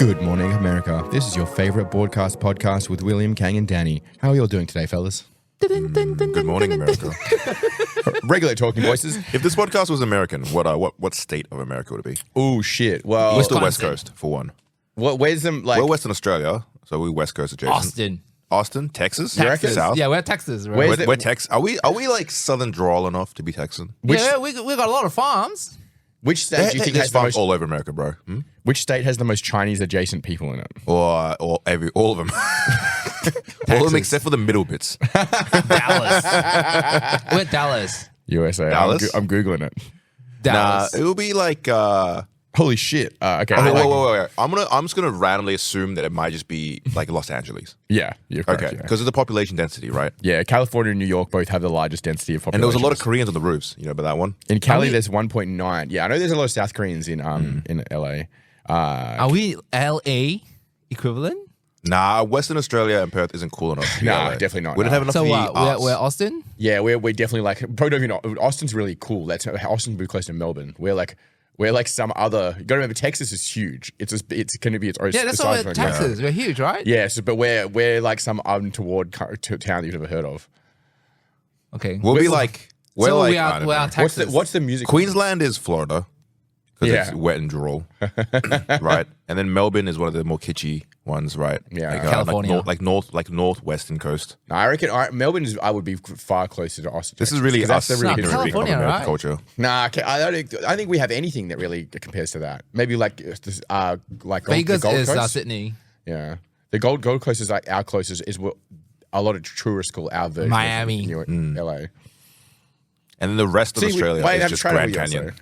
Good morning, America. This is your favorite Boardcast podcast with William, Kang, and Danny. How are you all doing today, fellas? Good morning, America. Regular talking voices. If this podcast was American, what state of America would it be? Oh, shit. Well, We're still West Coast, for one. where's them, like... We're Western Australia, so we're West Coast adjacent. Austin, Texas? Texas. South? Yeah, we're Texas. Right? We're Texas. Are we like Southern drawl enough to be Texan? Yeah, we got a lot of farms. Which state do you think There's has the farms most... all over America, bro. Which state has the most Chinese-adjacent people in it? Or all of them. All of them except for the middle bits. Dallas. We're Dallas. USA. Dallas? I'm Googling it. Dallas. It will be like... Holy shit. Okay. wait. I'm just gonna randomly assume that it might just be like Los Angeles. Yeah, you're correct. Okay, Yeah. because of the population density, right? Yeah, California and New York both have the largest density of population. And there was a lot of Koreans on the roofs, you know, about that one. In Cali, there's 1.9. Yeah, I know there's a lot of South Koreans in LA. Are we LA equivalent? Nah, Western Australia and Perth isn't cool enough. Nah, definitely not, We don't no. have enough So of the what? arts. We're Austin? Yeah, we're definitely like probably don't even know. Austin's really cool. That's Austin's pretty close to Melbourne. We're like some other. You got to remember, Texas is huge. It's going to be its own. Yeah, that's why we're Texas. We're huge, right? Yeah, but we're like some untoward town that you've never heard of. Okay. We'll be like... We're So like, we I are don't know. Texas. What's the music? Queensland is Florida. Because Yeah. it's wet and drool. Right? And then Melbourne is one of the more kitschy ones, right? Yeah. Like, California. like northwestern coast. No, I reckon Melbourne is. I would be far closer to Austin. This is really Texas, 'cause us. that's the really No, good ignorant California, of American right? culture. Nah, I think we have anything that really compares to that. Maybe like Vegas the Gold is Coast. Sydney. Yeah, the Gold Coast is like our closest. Is what a lot of tourists call our version. Miami. of LA. And then the rest of Australia is just Grand Canyon.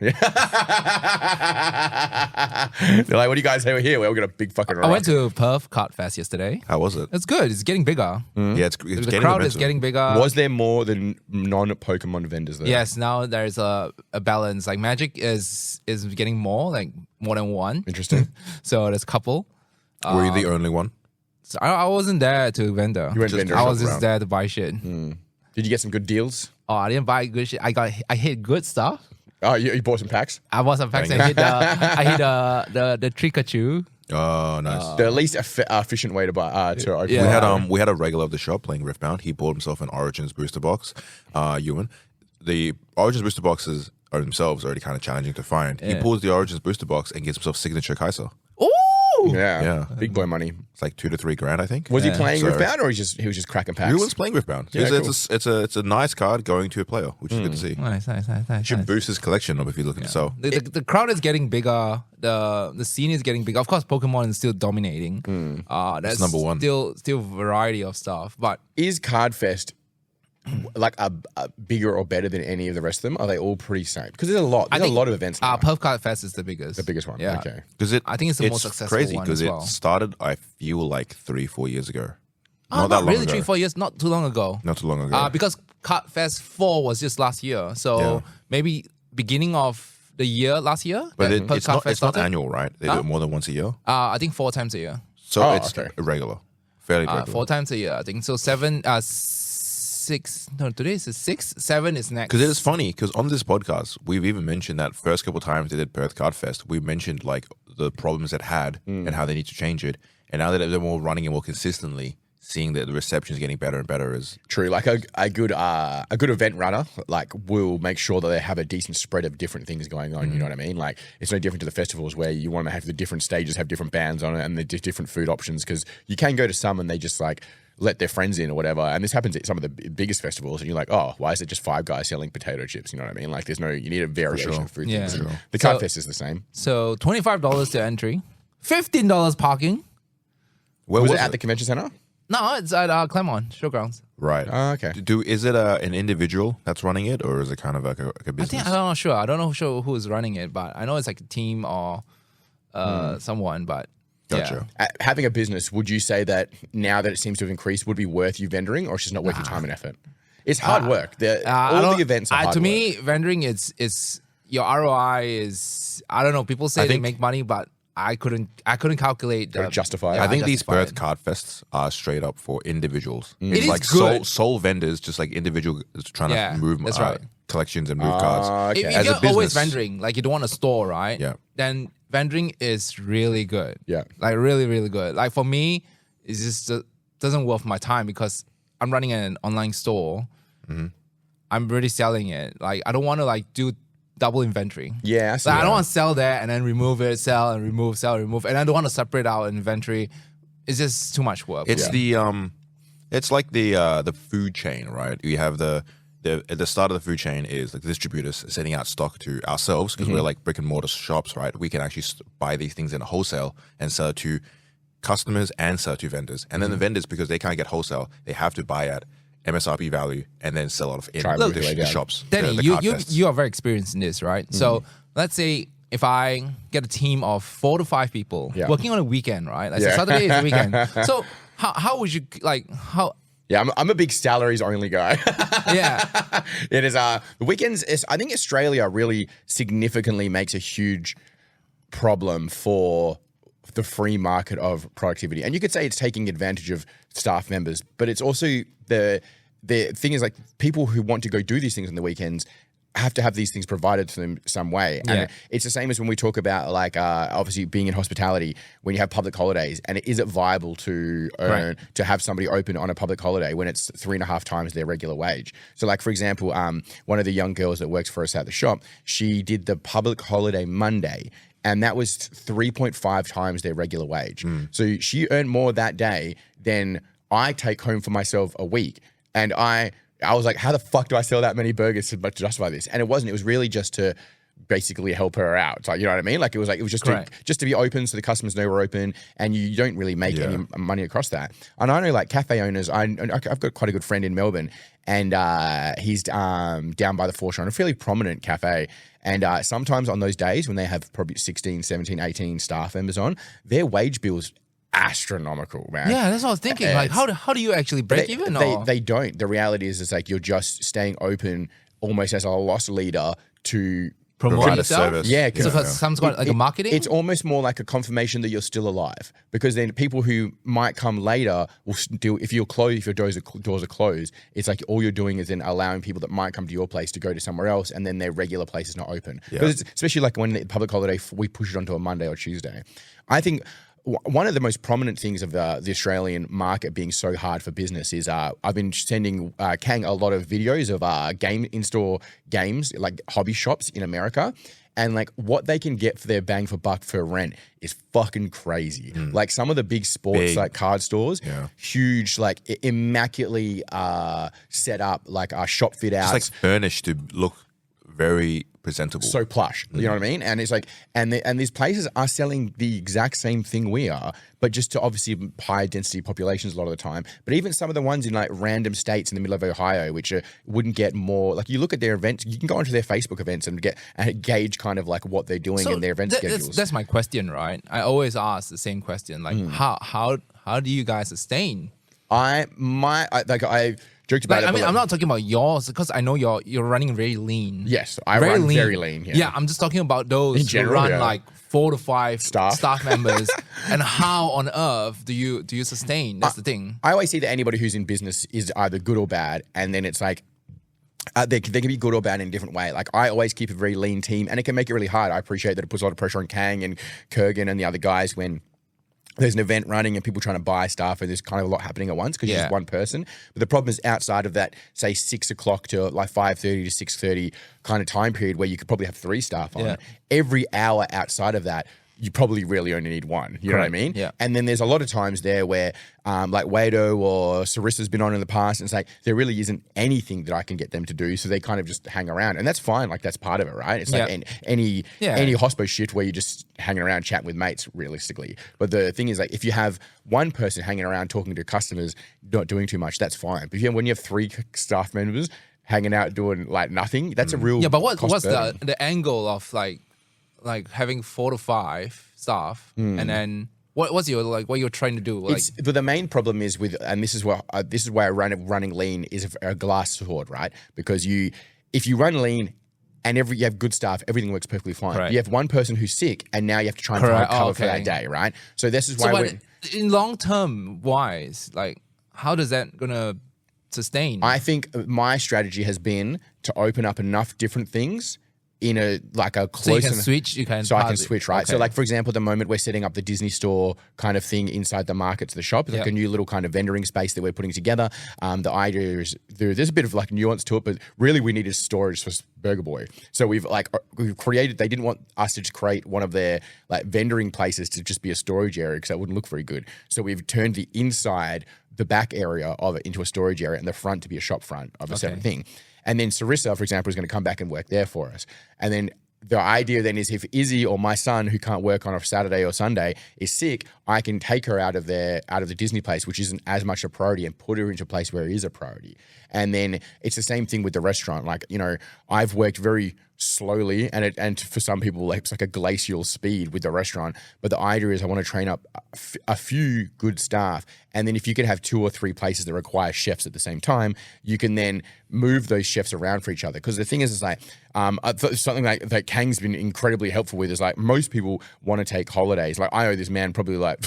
They're like, what do you guys have here? Well, we got a big fucking rock. I went to Perth Kart Fest yesterday. How was it? It's good. It's getting bigger. Yeah, it's The getting crowd momentum. is getting bigger. Was there more than non-Pokemon vendors there? Yes, now there's a balance. Like Magic is getting more than one. Interesting. So there's a couple. Were you the only one? So I wasn't there to vendor. You went vendor I was shop just around. there to buy shit. Did you get some good deals? Oh, I didn't buy good shit. I hit good stuff. Oh, you bought some packs? I bought some packs and I hit the Trikachu. Oh, nice. The least efficient way to buy to open. Yeah. We had a regular of the shop playing Riftbound. He bought himself an Origins booster box. Ewan, the Origins booster boxes are themselves already kind of challenging to find. He Yeah. pulls the Origins booster box and gets himself signature Kaiser. Ooh! Yeah, Yeah. big boy money. It's like $2 to $3 grand, I think. Was he playing So- Riftbound or he was just cracking packs? Ewan's playing Riftbound. Yeah, It's a nice card going to a player, which is good to see. Nice. Should boost his collection up if you're looking to sell. The crowd is getting bigger. The scene is getting bigger. Of course, Pokemon is still dominating. That's number one. Still variety of stuff. But Is Cardfest like a bigger or better than any of the rest of them? Are they all pretty same? Because there's a lot. There's a lot of events now. Perth Kart Fest is the biggest. The biggest one. Yeah. Okay. Because I think it's the most successful crazy one because as it well. started, I feel like 3-4 years ago. Not that long really ago. 3-4 years. Not too long ago. Not too long ago. Because Kart Fest 4 was just last year. So Yeah. maybe beginning of the year, last year. But that Perth it's Kart not Fest started. annual, right? They do it more than once a year. I think 4 times a year. So Oh, it's okay. irregular. Fairly regular. 4 times a year, I think. So 6. No, today is 6. 7 is next. Because it is funny, because on this podcast, we've even mentioned that first couple times they did Perth Card Fest, we mentioned like the problems it had and how they need to change it. And now that they're more running it more consistently, seeing that the reception is getting better and better is... True. Like a good event runner, like will make sure that they have a decent spread of different things going on. You know what I mean? Like it's no different to the festivals where you want to have the different stages have different bands on it and the different food options, because you can go to some and they just like let their friends in or whatever. And this happens at some of the biggest festivals and you're like, oh, why is it just 5 guys selling potato chips? You know what I mean? Like you need a variation of food Yeah. things. Sure. The So- Card Fest is the same. So $25 to entry, $15 parking. Where Was it at the convention center? No, it's at Claremont Showgrounds. Right. Okay. Is it an individual that's running it, or is it kind of like a I business? think I'm not sure. I don't know who is running it, but I know it's like a team or someone. But Gotcha. Having a business, would you say that now that it seems to have increased, would be worth you vendoring, or it's just not worth your time and effort? It's hard work. All the events are hard to work. me, vendoring it's your ROI is, I don't know. People say they think- make money, but I couldn't calculate. Gotta justify it. Yeah, I think these justify Perth it. Card Fests are straight up for individuals. It It's is like good. sole vendors, just like individual trying Yeah, to move that's right. collections and move cards. Okay. If As a you're always business- vendoring, like you don't want a store, right? Yeah. Then vendoring is really good. Yeah. Like really, really good. Like for me, it just doesn't worth my time because I'm running an online store. I'm really selling it. Like I don't want to like do double inventory. Yeah, I see Like, I that. don't want to sell there and then remove it, sell and remove, sell, remove. And I don't want to separate out inventory. It's just too much work. It's it's like the food chain, right? We have the at the start of the food chain is like the distributors sending out stock to ourselves because we're like brick and mortar shops, right? We can actually buy these things in wholesale and sell it to customers and sell it to vendors. And then the vendors, because they can't get wholesale, they have to buy at MSRP value and then sell out of Try and manipulate the down. shops. Danny, the you card fests. you are very experienced in this, right? So let's say if I get a team of 4 to 5 people Yeah. working on a weekend, right? Like so Yeah. Saturday is a weekend. So how would you like how? Yeah, I'm a big salaries only guy. Yeah, It is the weekends is I think Australia really significantly makes a huge problem for the free market of productivity. And you could say it's taking advantage of staff members, but it's also the thing is like people who want to go do these things on the weekends have to have these things provided to them some way. And Yeah. it's the same as when we talk about like obviously being in hospitality when you have public holidays, and is it viable to earn to have somebody open on a public holiday when it's 3.5 times their regular wage? So like for example, one of the young girls that works for us at the shop, she did the public holiday Monday, and that was 3.5 times their regular wage. So she earned more that day than I take home for myself a week. And I was like, how the fuck do I sell that many burgers to justify this? And it wasn't. It was really just to basically help her out. It's like, you know what I mean? Like it was just to be open so the customers know we're open, and you don't really make any money across that. And I know like cafe owners. I've got quite a good friend in Melbourne, and he's down by the Foreshore, a fairly prominent cafe. And sometimes on those days when they have probably 16, 17, 18 staff members on, their wage bill's astronomical, man. yeah. That's what I was thinking. Like how do you actually break even? They don't. The reality is, it's like you're just staying open almost as a loss leader to promote Provide a yourself. service. Yeah, So for some sort of like a marketing. It's almost more like a confirmation that you're still alive, because then people who might come later will still, if your doors are closed, it's like all you're doing is then allowing people that might come to your place to go to somewhere else, and then their regular place is not open. Because especially like when the public holiday, we push it onto a Monday or Tuesday. I think one of the most prominent things of the Australian market being so hard for business is I've been sending Kang a lot of videos of in-store games, like hobby shops in America. And like what they can get for their bang for buck for rent is fucking crazy. Like some of the big sports like card stores, huge, like immaculately set up, like shop fit outs. It's like furnished to look very presentable. So plush, you know what I mean? And it's like, and these places are selling the exact same thing we are, but just to obviously higher density populations a lot of the time. But even some of the ones in like random states in the middle of Ohio, which wouldn't get more, like you look at their events, you can go onto their Facebook events and gauge kind of like what they're doing in their event schedules. That's my question, right? I always ask the same question. Like how do you guys sustain? I joked about Like, it. I mean, but I'm not talking about yours because I know you're running very lean. Yes, I run very lean. Yeah, I'm just talking about those In general, who run yeah. like 4 to 5 Staff. staff members, and how on earth do you sustain? That's the thing. I always see that anybody who's in business is either good or bad, and then it's like they can be good or bad in a different way. Like I always keep a very lean team, and it can make it really hard. I appreciate that it puts a lot of pressure on Kang and Kurgan and the other guys when there's an event running and people trying to buy stuff and there's kind of a lot happening at once because you're just one person. But the problem is outside of that, say 6 o'clock to like 5:30 to 6:30 kind of time period where you could probably have 3 staff on. Yeah. Every hour outside of that, you probably really only need 1. You know what I mean? Yeah. And then there's a lot of times there where like Wado or Sarissa's been on in the past, and it's like there really isn't anything that I can get them to do, so they kind of just hang around, and that's fine. Like that's part of it, right? It's like any hospo shift where you're just hanging around chatting with mates, realistically. But the thing is, like if you have one person hanging around talking to customers, not doing too much, that's fine. But when you have 3 staff members hanging out doing like nothing, that's a real But cost what's burden. the angle of like having 4 to 5 staff, and then what's your what you're trying to do? Like, But the main problem is with, and this is why running lean is a glass sword, right? Because if you run lean and you have good staff, everything works perfectly fine. Right. You have one person who's sick, and now you have to try and find cover for that day, right? So this is why. but in long term wise, like how does that gonna sustain? I think my strategy has been to open up enough different things in a close. So you can switch. You can. So I can pause it. switch, right? So Okay. like, for example, at the moment we're setting up the Disney store kind of thing inside the market to the shop. It's like a new little kind of vendoring space that we're putting together. The idea is there's a bit of like nuance to it, but really we needed storage for Burger Boy. So we've created, they didn't want us to just create one of their like vendoring places to just be a storage area because that wouldn't look very good. So we've turned the inside, the back area of it into a storage area and the front to be a shop front of a separate thing. And then Sarissa, for example, is going to come back and work there for us. And then the idea then is if Izzy or my son, who can't work on a Saturday or Sunday, is sick, I can take her out of the Disney place, which isn't as much a priority, and put her into a place where it is a priority. And then it's the same thing with the restaurant. Like, you know, I've worked very slowly, and for some people, like, it's like a glacial speed with the restaurant. But the idea is I want to train up a few good staff. And then if you can have 2 or 3 places that require chefs at the same time, you can then move those chefs around for each other. Because the thing is like, something like that Kang's been incredibly helpful with is like most people want to take holidays. Like I owe this man probably like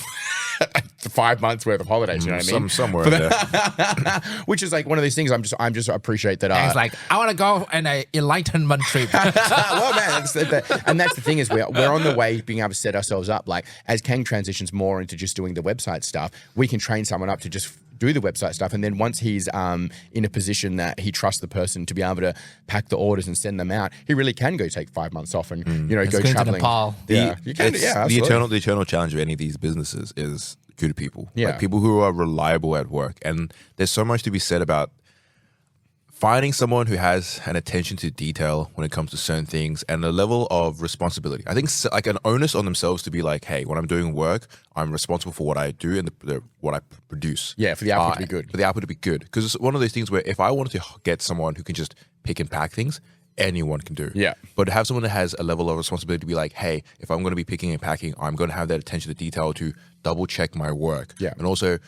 5 months worth of holidays. You know what I mean? Somewhere there. Which is like one of these things. I'm just appreciate that. It's like I want to go on an enlightenment trip. Well, man, and that's the thing is we're on the way being able to set ourselves up. Like as Kang transitions more into just doing the website stuff, we can train someone up to just do the website stuff, and then once he's in a position that he trusts the person to be able to pack the orders and send them out, he really can go take 5 months off and go going to traveling. Nepal. Yeah, you can. Yeah, the absolutely. eternal challenge of any of these businesses is good people. Yeah. Like people who are reliable at work. And there's so much to be said about finding someone who has an attention to detail when it comes to certain things and a level of responsibility. I think like an onus on themselves to be like, hey, when I'm doing work, I'm responsible for what I do and what I produce. Yeah, for the output to be good. For the output to be good. Because it's one of those things where if I wanted to get someone who can just pick and pack things, anyone can do. Yeah. But to have someone that has a level of responsibility to be like, hey, if I'm going to be picking and packing, I'm going to have that attention to detail to double check my work. Yeah. And also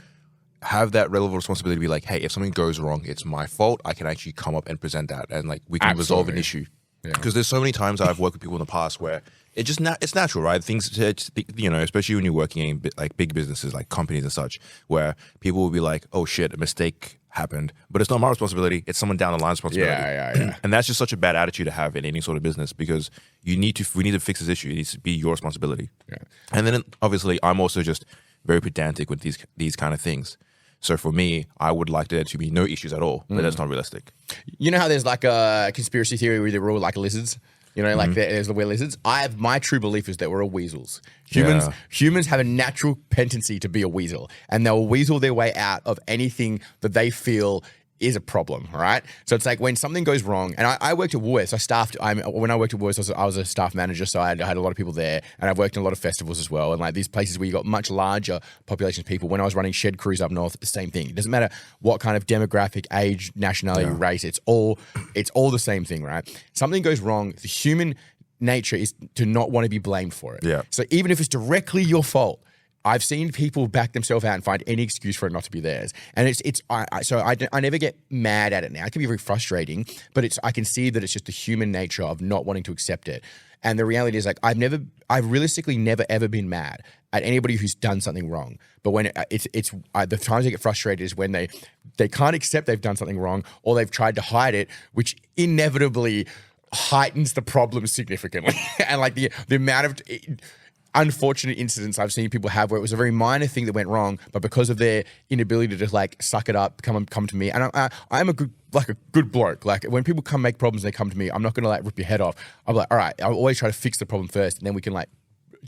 have that level of responsibility to be like, hey, if something goes wrong, it's my fault. I can actually come up and present that and like we can resolve an issue. Because there's so many times I've worked with people in the past where it just it's natural, right? Things, you know, especially when you're working in like big businesses, like companies and such, where people will be like, "Oh shit, a mistake happened," but it's not my responsibility; it's someone down the line's responsibility. Yeah. And that's just such a bad attitude to have in any sort of business because we need to fix this issue. It needs to be your responsibility. Yeah. And then obviously, I'm also just very pedantic with these kind of things. So for me, I would like there to be no issues at all, but that's not realistic. You know how there's like a conspiracy theory where they're all like lizards? You know, like there's we're lizards. My true belief is that we're all weasels. Humans have a natural tendency to be a weasel, and they'll weasel their way out of anything that they feel is a problem, right? So it's like when something goes wrong, and I worked at Woolworths. When I worked at Woolworths, I was a staff manager, so I had a lot of people there, and I've worked in a lot of festivals as well, and like these places where you got much larger populations of people. When I was running shed crews up north, the same thing. It doesn't matter what kind of demographic, age, nationality, race. It's all the same thing, right? Something goes wrong. The human nature is to not want to be blamed for it. Yeah. So even if it's directly your fault, I've seen people back themselves out and find any excuse for it not to be theirs, and I never get mad at it now. It can be very frustrating, but I can see that it's just the human nature of not wanting to accept it. And the reality is, like, I've realistically never ever been mad at anybody who's done something wrong. But when the times I get frustrated is when they can't accept they've done something wrong, or they've tried to hide it, which inevitably heightens the problem significantly. And like the amount of unfortunate incidents I've seen people have where it was a very minor thing that went wrong, but because of their inability to like suck it up, come to me. And I'm a good bloke. Like when people make problems, and they come to me, I'm not going to like rip your head off. I'm like, all right, I'll always try to fix the problem first, and then we can like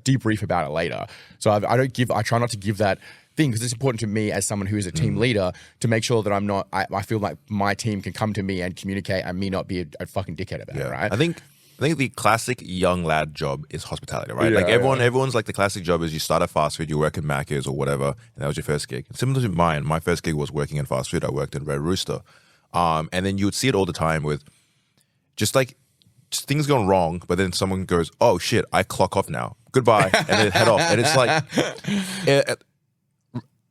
debrief about it later. So I try not to give that thing, because it's important to me as someone who is a team leader to make sure that I feel like my team can come to me and communicate and me not be a fucking dickhead about it, right? I think the classic young lad job is hospitality, right? Like everyone's like the classic job is you start at fast food, you work in Macca's or whatever, and that was your first gig. Similar to mine, my first gig was working in fast food. I worked in Red Rooster. And then you would see it all the time with just things going wrong, but then someone goes, "Oh shit, I clock off now. Goodbye," and then head off. And it's like,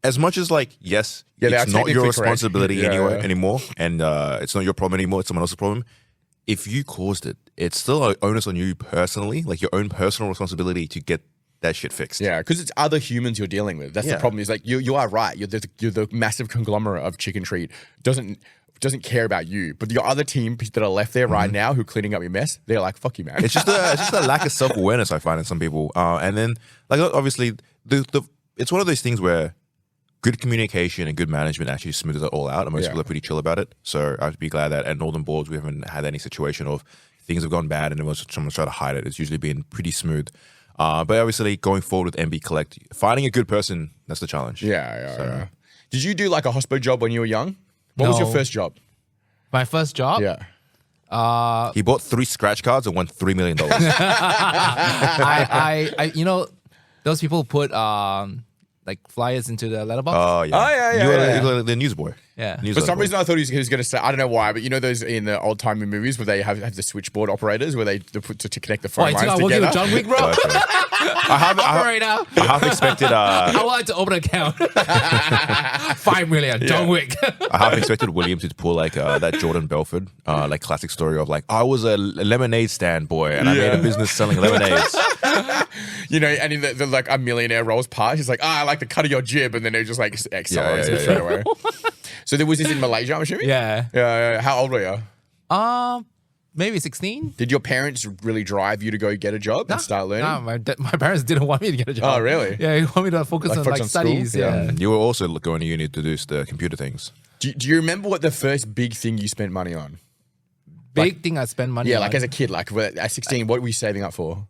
as much as like, yes, it's not your responsibility anymore, and it's not your problem anymore, it's someone else's problem. If you caused it, it's still an onus on you personally, like your own personal responsibility to get that shit fixed. Yeah, because it's other humans you're dealing with. That's the problem. Is like you are right. You're the massive conglomerate of Chicken Treat doesn't care about you, but your other team that are left there right now who are cleaning up your mess, they're like, fuck you, man. It's just a lack of self-awareness I find in some people. And then, like, obviously, it's one of those things where good communication and good management actually smooths it all out, and most people are pretty chill about it. So I'd be glad that at Northern Boards we haven't had any situation of things have gone bad and someone's trying to hide it. It's usually been pretty smooth. But obviously, going forward with MB Collect, finding a good person, that's the challenge. Yeah. Did you do like a hospo job when you were young? What was your first job? My first job? Yeah. He bought 3 scratch cards and won $3 million. I those people put like flyers into the letterbox. Oh yeah. You were the newsboy. Yeah. For some reason, I thought he was going to say, I don't know why, but you know those in the old timey movies where they have the switchboard operators where they put to connect the phone lines I'm together. working with John Wick, bro. I half expected. I would like to open an account. 5 million, John Wick. I half expected William to pull like that Jordan Belford, like classic story of like, I was a lemonade stand boy and I made a business selling lemonades. You know, and the like a millionaire rolls past, he's like, I like the cut of your jib, and then they just like exile straight away. So there was this in Malaysia, I'm assuming? Yeah. How old were you? Maybe 16. Did your parents really drive you to go get a job and start learning? No, my parents didn't want me to get a job. Oh, really? Yeah, they want me to focus on like studies. School? Yeah. You were also going to uni to do the computer things. Do you remember what the first big thing you spent money on? Big thing I spent money on? Yeah, like as a kid, like at 16, what were you saving up for?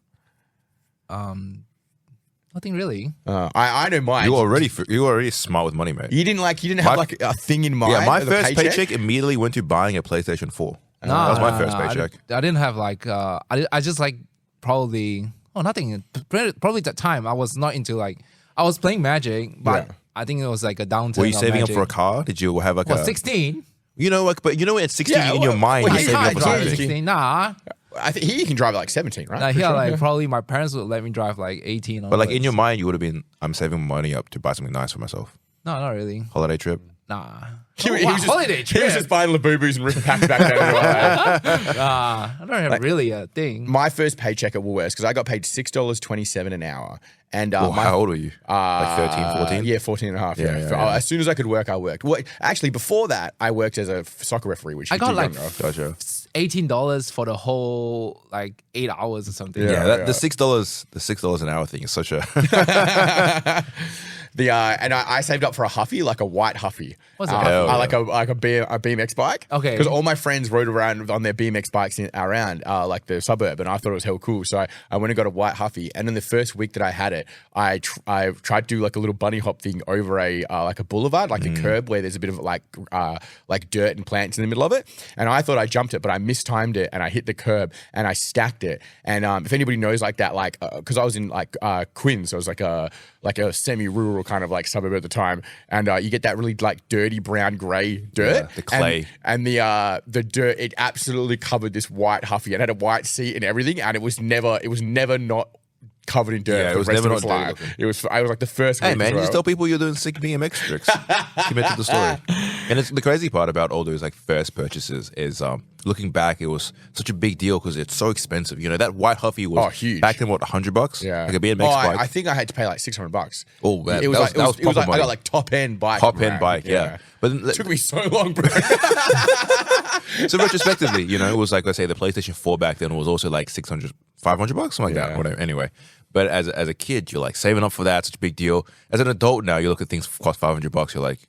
Nothing really. I know mine. You were already smart with money, mate. You didn't have like a thing in mind. Yeah, my first paycheck immediately went to buying a PlayStation 4. That was my first paycheck. I didn't have like I just like probably nothing. Probably at that time I was not into like I was playing Magic, but I think it was like a downturn. Were you saving Magic. up for a car? Did you have like 16? You know, like, but you know, at 16 in your mind, you're saving up for something. 16. Nah. I think here you can drive at like 17, right? Like, here, like probably my parents would let me drive like 18. But like in your mind, you would have been, I'm saving money up to buy something nice for myself. No, not really. Holiday trip. Nah. He was just buying Labubus and ripping packs back then. I don't have really a thing. My first paycheck at Woolworths, because I got paid $6.27 an hour. And how old were you? Like 13, 14? Yeah, 14 and a half. Yeah. As soon as I could work, I worked. Well, actually, before that, I worked as a soccer referee, which I got like gotcha. $18 for the whole like 8 hours or something. The $6 an hour thing is such a and I saved up for a Huffy, like a white Huffy. What's a Huffy? Like a BMX bike. Okay. Because all my friends rode around on their BMX bikes around like the suburb, and I thought it was hell cool. So I went and got a white Huffy, and in the first week that I had it, I tried to do like a little bunny hop thing over a like a boulevard, like a curb where there's a bit of like dirt and plants in the middle of it. And I thought I jumped it, but I mistimed it, and I hit the curb, and I stacked it. And if anybody knows like that, like because I was in like Quinn, so it was like a semi-rural kind of like suburb at the time, and you get that really like dirty brown grey dirt, the clay, and the dirt. It absolutely covered this white Huffy. It had a white seat and everything, and it was never not covered in dirt. Yeah, it was never not dirty. It was. I was like the first. Hey man, you just tell people you're doing sick BMX tricks. Commit to the story. And it's the crazy part about all those like first purchases is looking back, it was such a big deal because it's so expensive. You know, that white Huffy was huge. Back then, what, $100? Yeah, like a BMX bike. I think I had to pay like $600. Oh man, it was like I got like top end bike. Yeah. But it took me so long, bro. So retrospectively, you know, it was like, let's say the PlayStation 4 back then was also like $600, $500, something like that. Whatever. Anyway, but as a kid, you're like saving up for that, such a big deal. As an adult now, you look at things cost $500, you're like,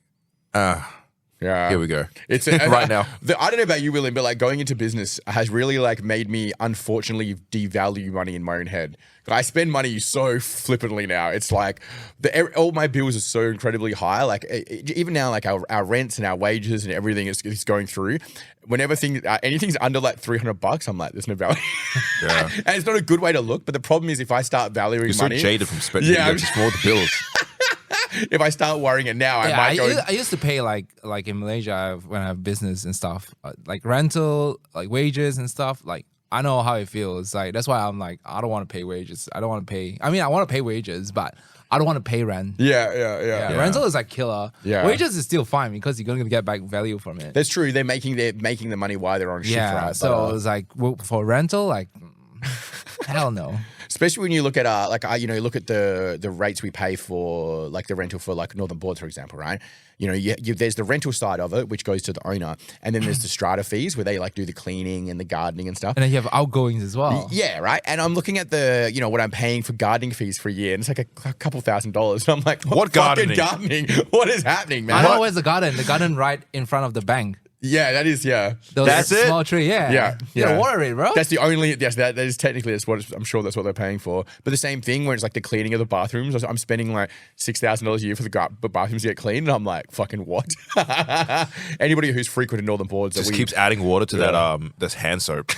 here we go. It's right now. I don't know about you, William, but like going into business has really like made me unfortunately devalue money in my own head. I spend money so flippantly now. It's like all my bills are so incredibly high. Like even now, like our rents and our wages and everything is going through. Whenever anything's under like $300, I'm like, there's no value. Yeah. And it's not a good way to look. But the problem is if I start valuing you're money, so jaded from spending. Yeah, just more the bills. If I start worrying it now, I might go. I used to pay like in Malaysia when I have business and stuff, like rental, like wages and stuff. Like I know how it feels. Like that's why I'm like, I don't want to pay wages. I don't want to pay. I mean, I want to pay wages, but I don't want to pay rent. Yeah. Rental is like killer. Yeah. Wages is still fine because you're gonna get back value from it. That's true. They're making the money while they're on shift. Yeah. Right? So it's like for rental, like hell no. Especially when you look at look at the rates we pay for like the rental for like Northern Boards, for example, right? There's the rental side of it, which goes to the owner, and then there's the strata fees where they like do the cleaning and the gardening and stuff. And then you have outgoings as well. Yeah, right. And I'm looking at the what I'm paying for gardening fees for a year, and it's like a couple $1,000s. I'm like, What fucking gardening? What is happening, man? I know where's the garden. The garden right in front of the bank. Yeah, that is, yeah. That's it? Small tree, yeah. Yeah, You yeah. gotta water it, bro. That's the only, yes, that is technically, I'm sure that's what they're paying for. But the same thing where it's like the cleaning of the bathrooms, I'm spending like $6,000 a year for the bathrooms to get cleaned, and I'm like, fucking what? Anybody who's frequented Northern Boards Just keeps adding water to that this hand soap.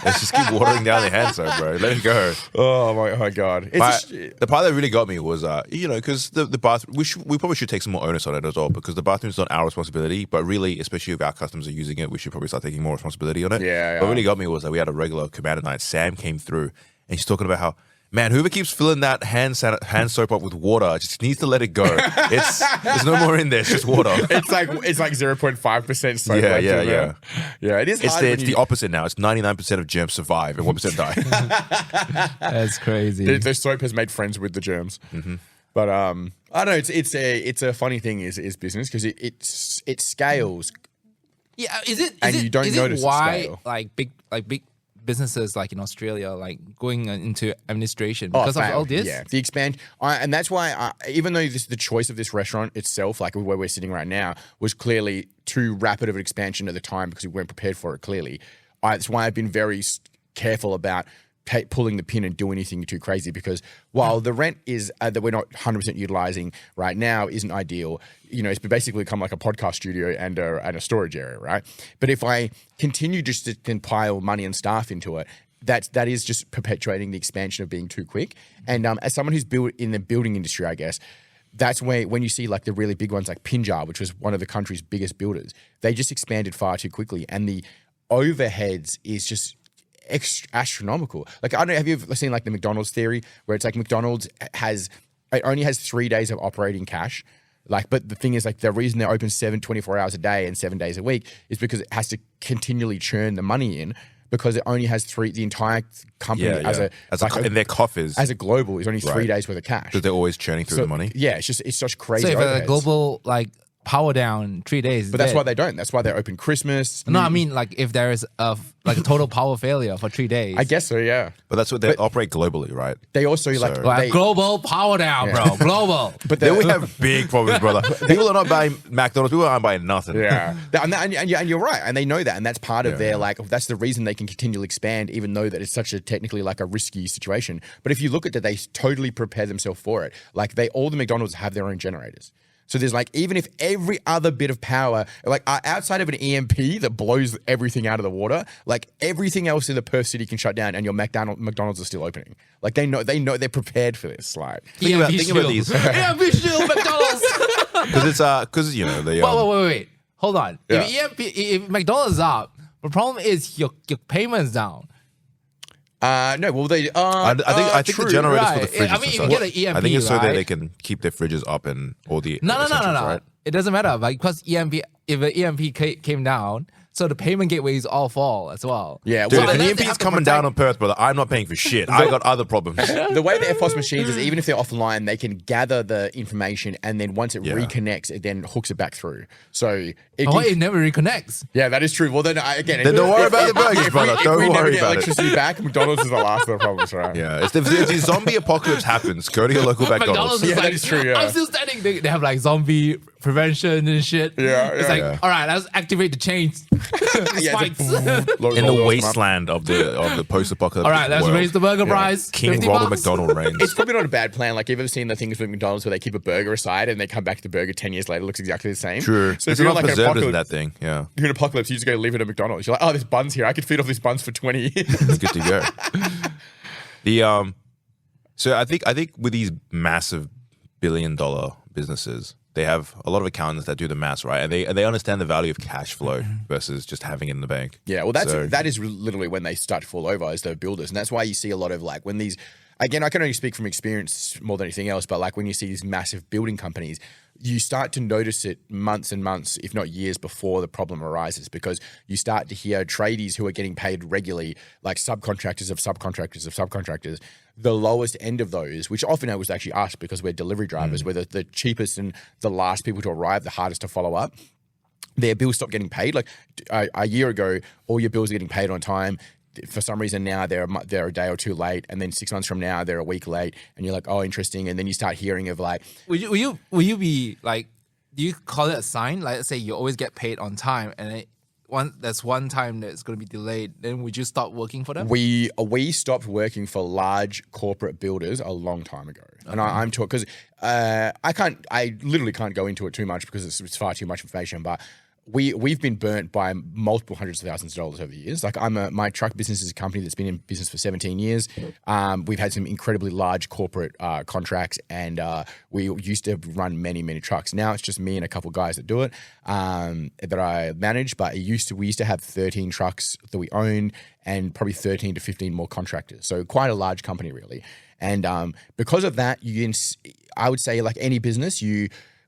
Let's just keep watering down the hand soap, bro. Let it go. Oh my God. The part that really got me was, because the bathroom, we probably should take some more onus on it as well, because the bathroom's not our responsibility, but really, especially if our customers are using it, we should probably start taking more responsibility on it. Yeah. What really got me was that we had a regular Commander night. Sam came through, and she's talking about how, man, whoever keeps filling that hand soap up with water just needs to let it go. There's no more in there. It's just water. It's like 0.5% soap. Yeah. Yeah, it is hard. It's the opposite now. It's 99% of germs survive and 1% die. That's crazy. The soap has made friends with the germs. Mm-hmm. But I don't know. It's a funny thing is business, because it scales. Yeah, is it? And is you it, don't is notice it the why scale. like big businesses like in Australia like going into administration because of all this? Yeah, the expand, and that's why even though the choice of this restaurant itself, like where we're sitting right now, was clearly too rapid of an expansion at the time because we weren't prepared for it. Clearly, that's why I've been very careful about pulling the pin and do anything too crazy, because while the rent is that we're not 100% utilizing right now isn't ideal, it's basically become like a podcast studio and a storage area, right? But if I continue just to then pile money and staff into it, that is just perpetuating the expansion of being too quick. And as someone who's built in the building industry, I guess, that's when you see like the really big ones like Pinjar, which was one of the country's biggest builders, they just expanded far too quickly, and the overheads is just astronomical. Like, I don't know, have you ever seen like the McDonald's theory, where it's like McDonald's only has 3 days of operating cash. Like, but the thing is, like, the reason they're open 24 hours a day and 7 days a week is because it has to continually churn the money in, because it only has the entire company in their coffers as a global is only 3 days worth of cash. Because they're always churning through the money. Yeah, it's such crazy. So if overheads. a global like power down 3 days, but that's why they don't. That's why they're open Christmas. No, I mean like if there is a total power failure for 3 days. I guess so, yeah. But that's what they operate globally, right? They also global power down, bro. Global. But then we have big problems, brother. People are not buying McDonald's. People aren't buying nothing. Yeah, and you're right, and they know that, and that's part of their that's the reason they can continually expand, even though that it's such a technically like a risky situation. But if you look at that, they totally prepare themselves for it. Like all the McDonald's have their own generators. So there's like, even if every other bit of power, like outside of an EMP that blows everything out of the water, like everything else in the Perth city can shut down, and your McDonald's are still opening. Like they know they're prepared for this. Like think about these. EMP shield McDonald's. Because Wait. Hold on. Yeah. If McDonald's is up, the problem is your payment's down. No, well they. I think the generators for the Right. fridges. I mean, if you get an EMP, I think it's so that right? they can keep their fridges up and all the No. Right? It doesn't matter, like, because if an EMP came down, so the payment gateways all fall as well. Yeah, Dude, well, if an they EMP is have to coming down on Perth, brother, I'm not paying for shit. I got other problems. the way the FOS machines is, even if they're offline, they can gather the information, and then once it reconnects, it then hooks it back through. So it never reconnects. Yeah, that is true. Well, then again, Then don't worry about the burgers, brother. If Don't we never worry get about it. electricity back, McDonald's is the last of the problems, right? Yeah, if the zombie apocalypse happens, go to your local McDonald's. is Yeah, that is true, yeah. I'm still standing. They have like zombie prevention and shit. Yeah, It's yeah. like, all right, let's activate the chains. Spikes. In the wasteland of the post-apocalyptic All right, let's world. raise the burger price. King 50 Ronald bucks. McDonald reigns. It's probably not a bad plan. Like, you've ever seen the things with McDonald's where they keep a burger aside and they come back to the burger 10 years later, it looks exactly the same? True. So if There's you're enough like an preservatives in apocalypse, that thing. Yeah, you're an apocalypse, you just go leave it at McDonald's. You're like, oh, there's buns here. I could feed off these buns for 20 years. it's good to go. So I think with these massive billion-dollar businesses, they have a lot of accountants that do the maths, right? And they understand the value of cash flow versus just having it in the bank. Yeah, well, that is literally when they start to fall over as the builders, and that's why you see a lot of like when these. Again, I can only speak from experience more than anything else, but like when you see these massive building companies, you start to notice it months and months, if not years before the problem arises, because you start to hear tradies who are getting paid regularly, like subcontractors of subcontractors of subcontractors, the lowest end of those, which often it was actually us because we're delivery drivers, we're the cheapest and the last people to arrive, the hardest to follow up. Their bills stop getting paid. Like a year ago, all your bills are getting paid on time. For some reason now they're a day or two late, and then 6 months from now they're a week late, and you're like, oh, interesting. And then you start hearing of like, Will you be like, do you call it a sign? Like, let's say you always get paid on time, and there's one time that's going to be delayed. Then would you stop working for them? we stopped working for large corporate builders a long time ago, and I'm talking because I literally can't go into it too much because it's far too much information, but. We've been burnt by multiple hundreds of thousands of dollars over the years. Like my truck business is a company that's been in business for 17 years. We've had some incredibly large corporate contracts, and we used to run many, many trucks. Now it's just me and a couple of guys that do it, that I manage. But we used to have 13 trucks that we owned, and probably 13 to 15 more contractors. So quite a large company, really. And because of that, I would say, like any business,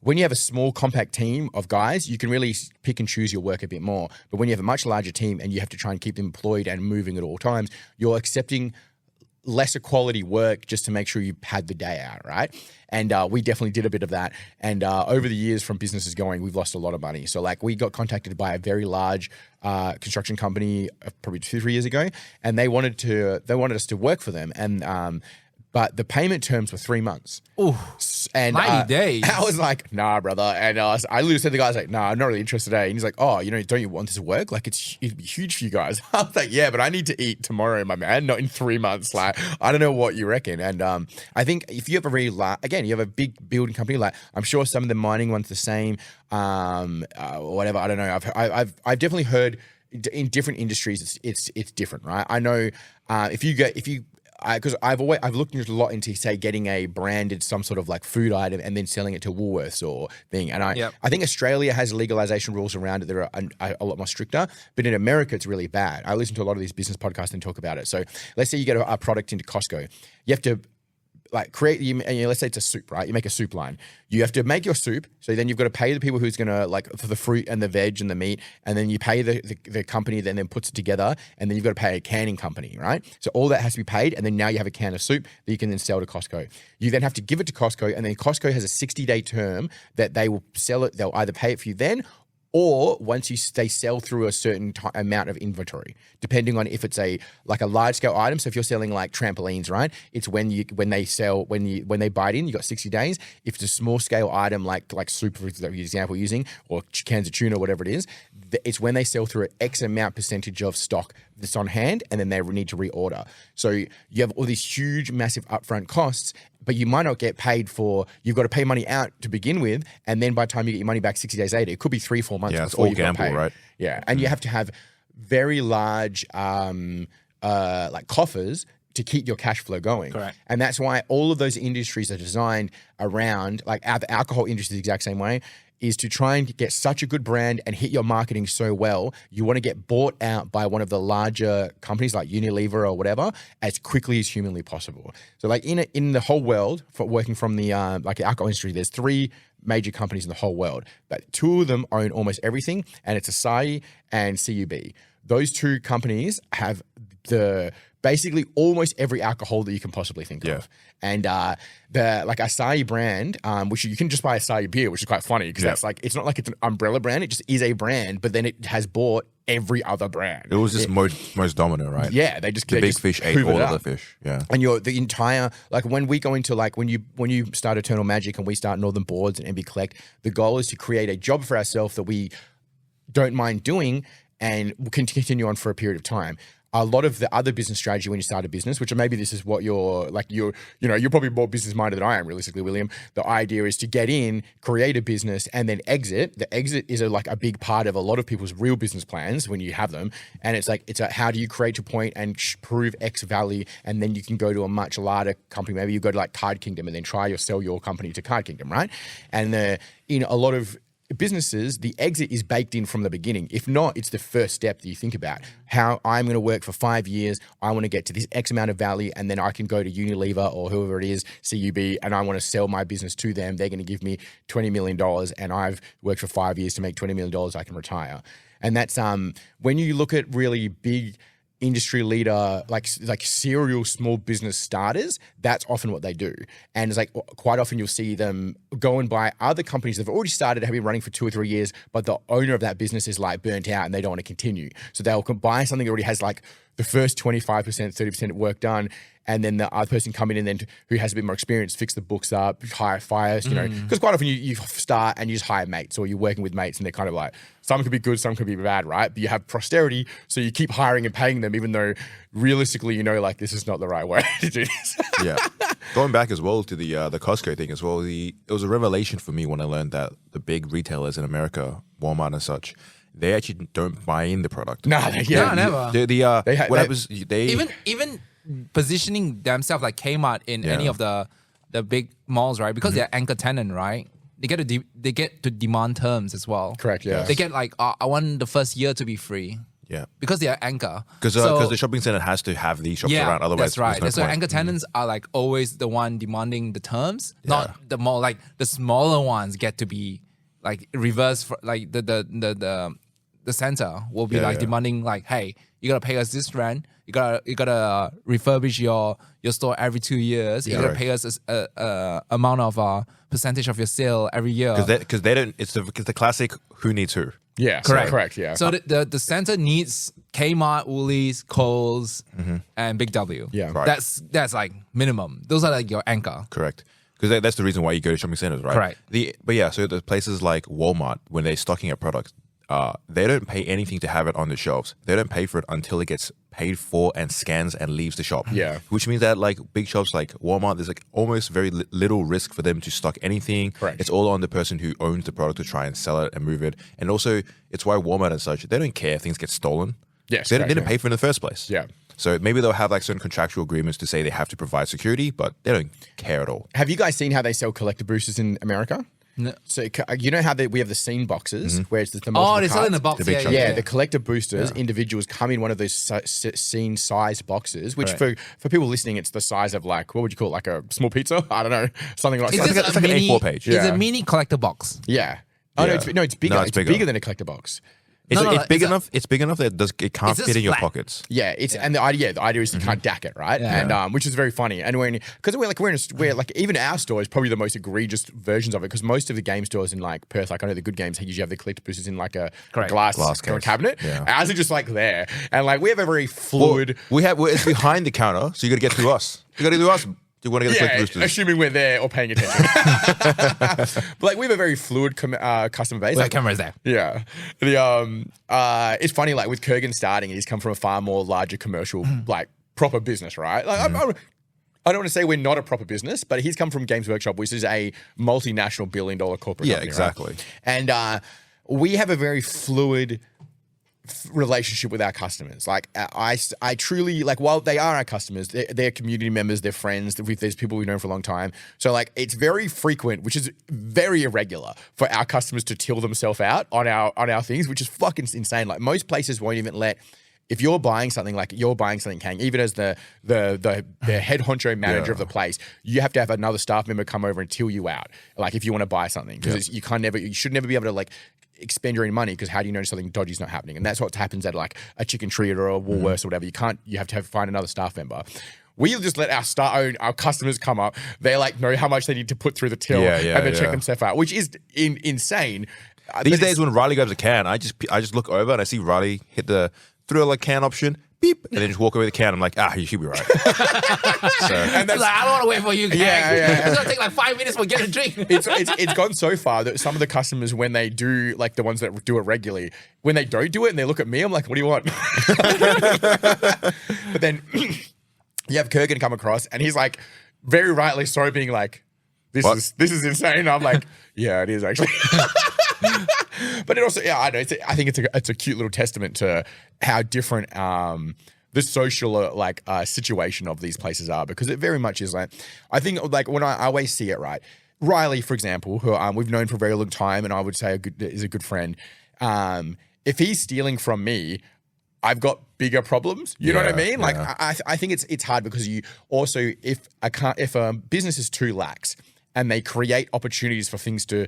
when you have a small, compact team of guys, you can really pick and choose your work a bit more. But when you have a much larger team and you have to try and keep them employed and moving at all times, you're accepting lesser quality work just to make sure you pad the day out, right? And we definitely did a bit of that. And over the years from businesses going, we've lost a lot of money. So like we got contacted by a very large construction company probably 2-3 years ago, and they wanted us to work for them. And but the payment terms were 3 months. Ooh, and 90 days. I was like, nah, brother. And I literally said to the guy, I was like, nah, I'm not really interested today. And he's like, oh, don't you want this to work? Like, it'd be huge for you guys. I was like, yeah, but I need to eat tomorrow, my man, not in 3 months. Like, I don't know what you reckon. And I think if you have a really again, you have a big building company, like I'm sure some of the mining ones the same, whatever. I don't know. I've definitely heard in different industries, it's different, right? I know because I've looked a lot into, say, getting a branded some sort of like food item and then selling it to Woolworths or thing. And I think Australia has legalization rules around it that are a lot more stricter, but in America it's really bad. I listen to a lot of these business podcasts and talk about it. So let's say you get a product into Costco, you have to like let's say it's a soup, right? You make a soup line. You have to make your soup. So then you've got to pay the people who's going to like for the fruit and the veg and the meat. And then you pay the company that then puts it together. And then you've got to pay a canning company, right? So all that has to be paid. And then now you have a can of soup that you can then sell to Costco. You then have to give it to Costco. And then Costco has a 60-day term that they will sell it. They'll either pay it for you then, or once they sell through a certain amount of inventory, depending on if it's a large scale item. So if you're selling like trampolines, right? It's when they buy it in, you got 60 days. If it's a small scale item like soup, for example, using, or cans of tuna, whatever it is, it's when they sell through an X amount percentage of stock that's on hand, and then they need to reorder. So you have all these huge, massive upfront costs, but you might not get paid for. You've got to pay money out to begin with, and then by the time you get your money back 60 days later, it could be 3-4 months before you get paid. Right? Yeah, and you have to have very large like coffers to keep your cash flow going. Correct. And that's why all of those industries are designed around, like the alcohol industry is the exact same way, is to try and get such a good brand and hit your marketing so well, you want to get bought out by one of the larger companies like Unilever or whatever as quickly as humanly possible. So like in the whole world, for working from the like the alcohol industry, there's 3 major companies in the whole world, but 2 of them own almost everything, and it's Asahi and CUB. Those 2 companies have basically almost every alcohol that you can possibly think of. And the like Asahi brand, which you can just buy Asahi beer, which is quite funny because that's like, it's not like it's an umbrella brand, it just is a brand, but then it has bought every other brand. It was just most dominant, right? Yeah, the big fish ate all of the fish. Yeah. And the entire, like when we go into like when you start Eternal Magic and we start Northern Boards and MB Collect, the goal is to create a job for ourselves that we don't mind doing and we can continue on for a period of time. A lot of the other business strategy when you start a business, which maybe this is what you're probably more business minded than I am, realistically, William. The idea is to get in, create a business, and then exit. The exit is like a big part of a lot of people's real business plans when you have them. And it's like, how do you create a point and prove X value, and then you can go to a much larger company. Maybe you go to like Card Kingdom and then sell your company to Card Kingdom, right? And in a lot of businesses, the exit is baked in from the beginning. If not, it's the first step that you think about. How I'm going to work for 5 years. I want to get to this X amount of value, and then I can go to Unilever or whoever it is, CUB, and I want to sell my business to them. They're going to give me $20 million, and I've worked for 5 years to make $20 million. I can retire. And that's when you look at really big industry leader, like serial small business starters, that's often what they do. And it's like quite often you'll see them go and buy other companies that have already started, have been running for 2 or 3 years, but the owner of that business is like burnt out and they don't want to continue. So they'll buy something that already has like the first 25%, 30% work done, and then the other person come in and then who has a bit more experience, fix the books up, hire fires, you know, because quite often you start and you just hire mates or you're working with mates and they're kind of like, some could be good, some could be bad, right? But you have posterity, so you keep hiring and paying them, even though realistically, you know, like this is not the right way to do this. Yeah. Going back as well to the Costco thing as well, it was a revelation for me when I learned that the big retailers in America, Walmart and such, they actually don't buy in the product. No, never. Even positioning themselves like Kmart in any of the big malls, right? Because they're anchor tenant, right? They get to demand terms as well. Correct. Yeah. They get like, I want the first year to be free. Yeah. Because they are anchor. Because the shopping center has to have these shops around. Otherwise, that's right. No so point. anchor tenants are like always the one demanding the terms, not the more like the smaller ones get to be like reverse. Like the center will be demanding like, hey, you gotta pay us this rent. You gotta refurbish your store every 2 years. You gotta pay us a amount of percentage of your sale every year. Because they don't. It's the classic who needs who. Yeah, correct. Yeah. So the center needs Kmart, Woolies, Kohl's, and Big W. Yeah, right. That's like minimum. Those are like your anchor. Correct. Because that's the reason why you go to shopping centers, right? Correct. But yeah, so the places like Walmart, when they're stocking up products, they don't pay anything to have it on the shelves. They don't pay for it until it gets paid for and scans and leaves the shop. Yeah. Which means that like big shops like Walmart, there's like almost very little risk for them to stock anything. Correct. It's all on the person who owns the product to try and sell it and move it. And also, it's why Walmart and such, they don't care if things get stolen. Yes. They didn't pay for it in the first place. Yeah. So maybe they'll have like certain contractual agreements to say they have to provide security, but they don't care at all. Have you guys seen how they sell collector boosters in America? No. So you know how we have the scene boxes where it's the Oh, they multiple sell in the cards? box. The big Yeah, The collector boosters, individuals come in one of those scene sized boxes, which for people listening, it's the size of like, what would you call it? Like a small pizza? I don't know. Something like Is that. this It's like an A4 page. It's Yeah. a mini collector box. Yeah. Oh, Yeah. no, it's bigger. No, it's it's bigger. bigger than a collector box. It's big it's enough. It's big enough that it can't It's just fit in your flat. pockets. Yeah, and the idea is you can't DAC it, right? Yeah. And which is very funny. And because we're like even our store is probably the most egregious versions of it because most of the game stores in like Perth, like I know the good games, usually have the collector boosters in like a glass kind of case. cabinet. Yeah. Ours are just like there, and like we have a very fluid. It's behind the counter, so you got to get through us. You got to do us. You want to get the Yeah, boosters. assuming we're there or paying attention. But like we have a very fluid customer base. Where Like, the camera is there. yeah. It's funny, like with Kurgan starting, he's come from a far more larger commercial, like proper business, right? Like I don't want to say we're not a proper business, but he's come from Games Workshop, which is a multinational billion-dollar corporate Yeah, company. exactly. Right? And we have a very fluid relationship with our customers. Like I truly like, while they are our customers, they're community members, they're friends. There's people we've known for a long time. So like it's very frequent, which is very irregular for our customers to till themselves out on our things, which is fucking insane. Like most places won't even let. If you're buying something, Kang, even as the head honcho manager of the place, you have to have another staff member come over and till you out. Like if you want to buy something, because you should never be able to like expend your own money, because how do you know something dodgy is not happening? And that's what happens at like a Chicken Treat or a Woolworths or whatever. You have to find another staff member. We'll just let our customers come up. They like know how much they need to put through the till and then check themselves out, which is insane. These days when Riley grabs a can, I just look over and I see Riley hit the throw a can option, beep, and then just walk away with the can. I'm like, you should be right. And that's like, I don't want to wait for you guys. Yeah. It's gonna take like 5 minutes for get a drink. It's gone so far that some of the customers, when they do, like the ones that do it regularly, when they don't do it and they look at me, I'm like, what do you want? But then you have Kurgan come across and he's like, very rightly so, being like, this is insane. I'm like, yeah, it is actually. But it also, I know. I think it's a cute little testament to how different the social situation of these places are, because it very much is like, I think like when I always see it, right, Riley, for example, who we've known for a very long time, and I would say is a good friend. If he's stealing from me, I've got bigger problems. You know what I mean? Like I think it's hard because you also if a business is too lax and they create opportunities for things to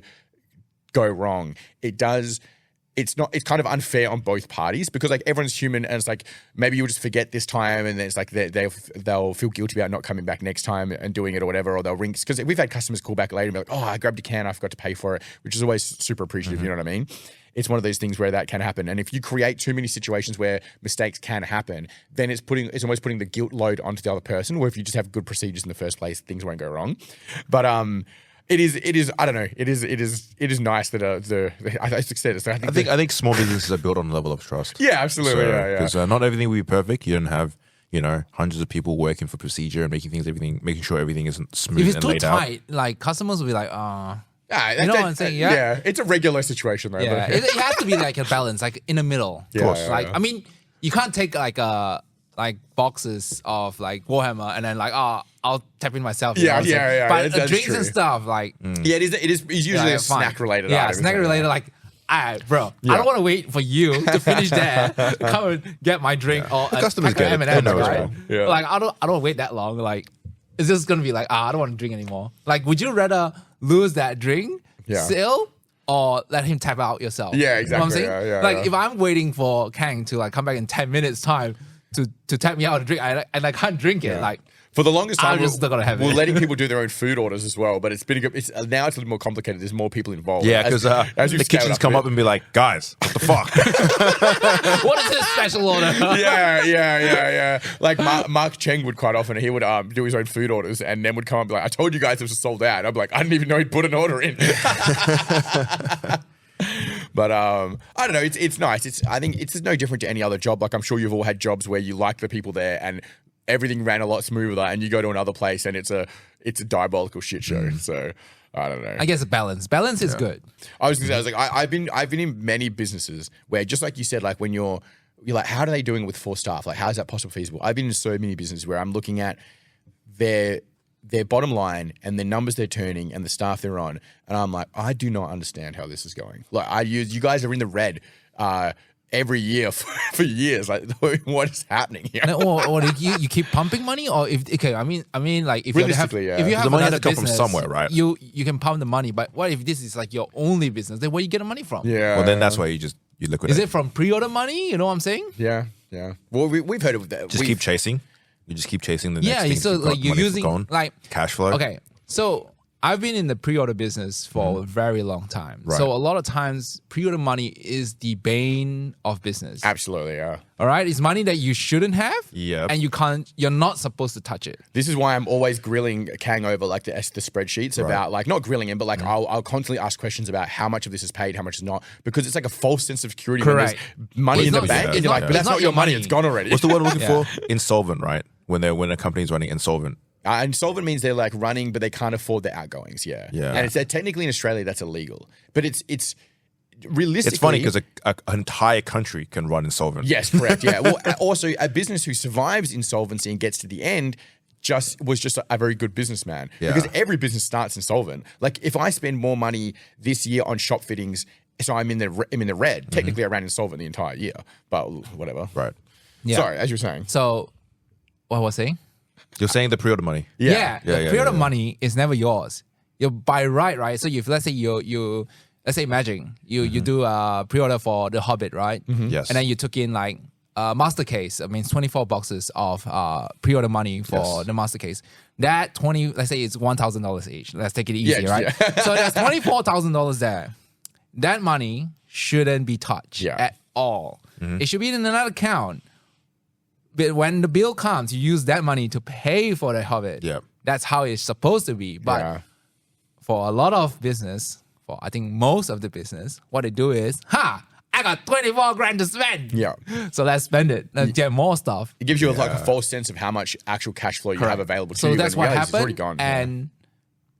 go wrong, it's kind of unfair on both parties because like everyone's human and it's like maybe you'll just forget this time and then it's like they'll feel guilty about not coming back next time and doing it or whatever, or they'll ring because we've had customers call back later and be like, oh, I grabbed a can, I forgot to pay for it, which is always super appreciative. You know what I mean? It's one of those things where that can happen, and if you create too many situations where mistakes can happen, then it's almost putting the guilt load onto the other person. Where if you just have good procedures in the first place, things won't go wrong. But it is. I don't know. It is nice that I said it. So I think small businesses are built on a level of trust. Yeah, absolutely. Because not everything will be perfect. You don't have hundreds of people working for procedure and making sure everything isn't smooth If it's and too laid out. tight, like customers will be like, You know what I'm saying? Yeah. It's a regular situation though. Yeah, But, it has to be like a balance, like in the middle. Of course. Yeah, Like yeah. I mean, you can't take like boxes of like Warhammer and then like I'll tap in myself. You know what I'm saying? Yeah. But That's drinks true. and stuff like Yeah, it's usually a fine. snack related. Yeah, item, snack isn't it? related. Like, all right, bro. I don't want to wait for you to finish that. Come and get my drink or The customers get it. M&Ms, They know as right? well. Yeah. Like I don't wait that long. Like it's just gonna be like I don't want to drink anymore. Like, would you rather lose that drink? Yeah. Still, or let him tap out yourself. Yeah, You know what I'm exactly. saying? Yeah, like yeah. if I'm waiting for Kang to like come back in 10 minutes time to tap me out a drink and I can't drink it, like For the longest time, I'm just not gonna have we're it. letting people do their own food orders as well. But now it's a little more complicated. There's more people involved. Yeah, because as we've the scaled kitchens a come bit. up and be like, guys, what the fuck? what is this special order? Yeah. Like Mark Cheng would quite often, he would do his own food orders and then would come up and be like, I told you guys it was sold out. I'd be like, I didn't even know he'd put an order in. But I don't know. It's nice. I think it's no different to any other job. Like I'm sure you've all had jobs where you like the people there and everything ran a lot smoother, and you go to another place and it's a diabolical shit show. So I don't know. I guess a balance. Balance is good. I was like, I've been in many businesses where just like you said, like when you're like, how are they doing with 4 staff? Like, how is that possible feasible? I've been in so many businesses where I'm looking at their bottom line and the numbers they're turning and the staff they're on, and I'm like, I do not understand how this is going. Like, you guys are in the red every year for years. Like, what is happening here? Or you keep pumping money, or if I mean like if you have Realistically, yeah. if you have The money has another to come from business, somewhere, right? You can pump the money, but what if this is like your only business? Then where you get the money from? Yeah. Well, then that's why you liquidate. Is it from pre-order money? You know what I'm saying? Yeah. Well, we've heard of that. Just keep chasing. You just keep chasing the next Yeah, thing. so You've got like you're money using gone, like cash flow. Okay, so I've been in the pre-order business for a very long time. Right. So a lot of times pre-order money is the bane of business. Absolutely, yeah. All right, it's money that you shouldn't have. Yep. And you're not supposed to touch it. This is why I'm always grilling Kang over like the spreadsheets about like not grilling him, but like I'll constantly ask questions about how much of this is paid, how much is not, because it's like a false sense of security when Correct. there's money It's in the not- bank, it's and you're not- like, but it's that's not not your your money. money. It's gone already. What's the word I'm looking for? Insolvent, right? When a company's running insolvent. Insolvent means they're like running, but they can't afford their outgoings. Yeah. Yeah. And it's technically in Australia that's illegal, but it's realistically. It's funny because an entire country can run insolvent. Yes, correct. Yeah. Well, also a business who survives insolvency and gets to the end was just a very good businessman. Yeah. Because every business starts insolvent. Like if I spend more money this year on shop fittings, so I'm in the red. Technically, I ran insolvent the entire year, but whatever. Right. Yeah. Sorry, as you were saying. So what was I saying? You're saying the pre-order money. Yeah, Yeah, the yeah, pre-order yeah. money is never yours. You're by right? So if let's say you let's say imagine you do a pre-order for The Hobbit, right? Yes. And then you took in like master case. I mean, 24 boxes of pre-order money for Yes. the master case. That let's say it's $1,000 each. Let's take it easy, Yeah, right? yeah. So there's $24,000 there. That money shouldn't be touched at all. It should be in another account. But when the bill comes, you use that money to pay for the Hobbit. Yep. That's how it's supposed to be. But Yeah. for a lot of business, for I think most of the business, what they do is, I got 24 grand to spend. Yeah. So let's spend it and get more stuff. It gives you like a false sense of how much actual cash flow you have available to So you. that's when what in reality, it's already happened. gone. And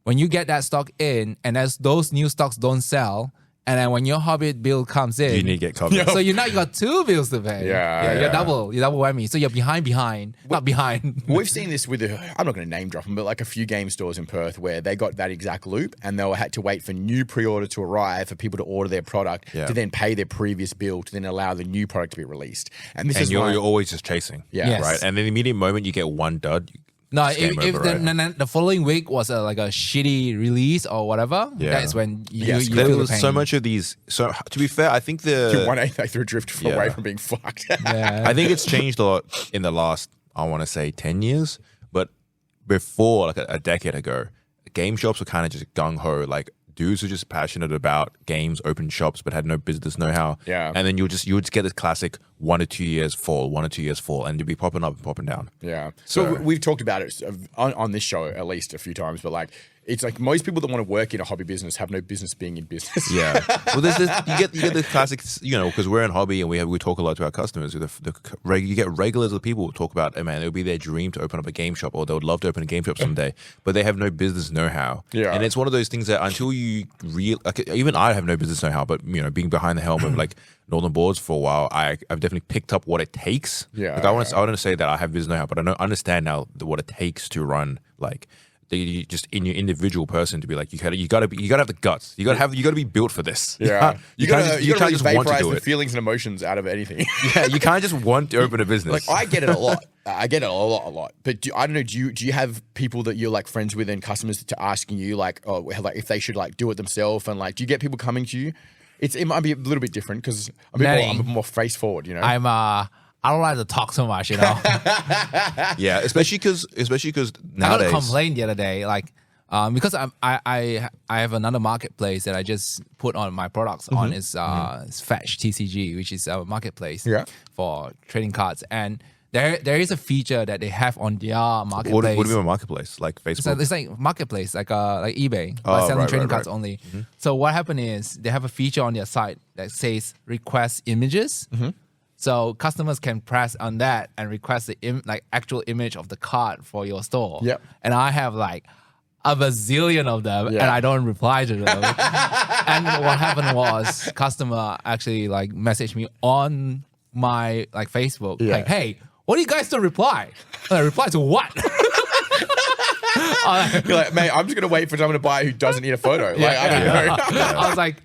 when you get that stock in, and as those new stocks don't sell, And then when your Hobbit bill comes in, You need to get covered. Yeah. so you got 2 bills to pay. Yeah. You're double whammy. So you're behind, not behind. We've seen this with, I'm not going to name drop them, but like a few game stores in Perth where they got that exact loop and they had to wait for new pre-order to arrive for people to order their product Yeah. to then pay their previous bill to then allow the new product to be released. And this And is you're, why, you're always just chasing. Yeah. Yes. Right. And then the immediate moment you get one dud, No, it's game if over, right? the following week was like a shitty release or whatever, Yeah. that's when you Yes, feel there the was pain. so much of these. So to be fair, I think to 1/8 they threw a drift Yeah. away from being fucked. Yeah. I think it's changed a lot in the last, I want to say 10 years, but before, like a decade ago, game shops were kind of just gung-ho, like dudes who are just passionate about games, open shops, but had no business know-how. Yeah. And then you would just get this classic 1 to 2 years fall, and you'd be popping up and popping down. Yeah. So we've talked about it on this show at least a few times, but like it's like most people that want to work in a hobby business have no business being in business. Yeah. Well, there's this, you get the classics, because we're in hobby and we talk a lot to our customers. You get regulars of people who talk about, hey man, it would be their dream to open up a game shop, or they would love to open a game shop someday, but they have no business know-how. Yeah. And it's one of those things that until you even I have no business know-how, but being behind the helm of like Northern Boards for a while, I've definitely picked up what it takes. Yeah. Like I wouldn't say that I have business know-how, but I understand now what it takes to run like. Just in your individual person to be like you gotta have the guts. You gotta be built for this. Yeah. You can't really just want to vaporize do the it. feelings and emotions out of anything. Yeah, you can't just want to open a business. Like I get it a lot. I get it a lot. But I don't know. Do you have people that you're like friends with and customers to asking you like, if they should like do it themselves, and like, do you get people coming to you? It might be a little bit different because I'm a bit more face forward. I don't like to talk so much, Yeah, especially because I got a nowadays. complaint the other day, like because I have another marketplace that I just put on my products on is Fetch TCG, which is a marketplace for trading cards, and there is a feature that they have on their marketplace. What do you mean by marketplace? Like Facebook? So it's like marketplace, like eBay, but selling trading cards only. So what happened is they have a feature on their site that says request images. So customers can press on that and request the actual image of the card for your store. Yep. And I have like a bazillion of them, and I don't reply to them. And what happened was, customer actually like messaged me on my like Facebook, like, "Hey, what do you guys don't reply?" I reply to what? You're like, mate, I'm just gonna wait for someone to buy who doesn't need a photo. Like, I don't know. I was like.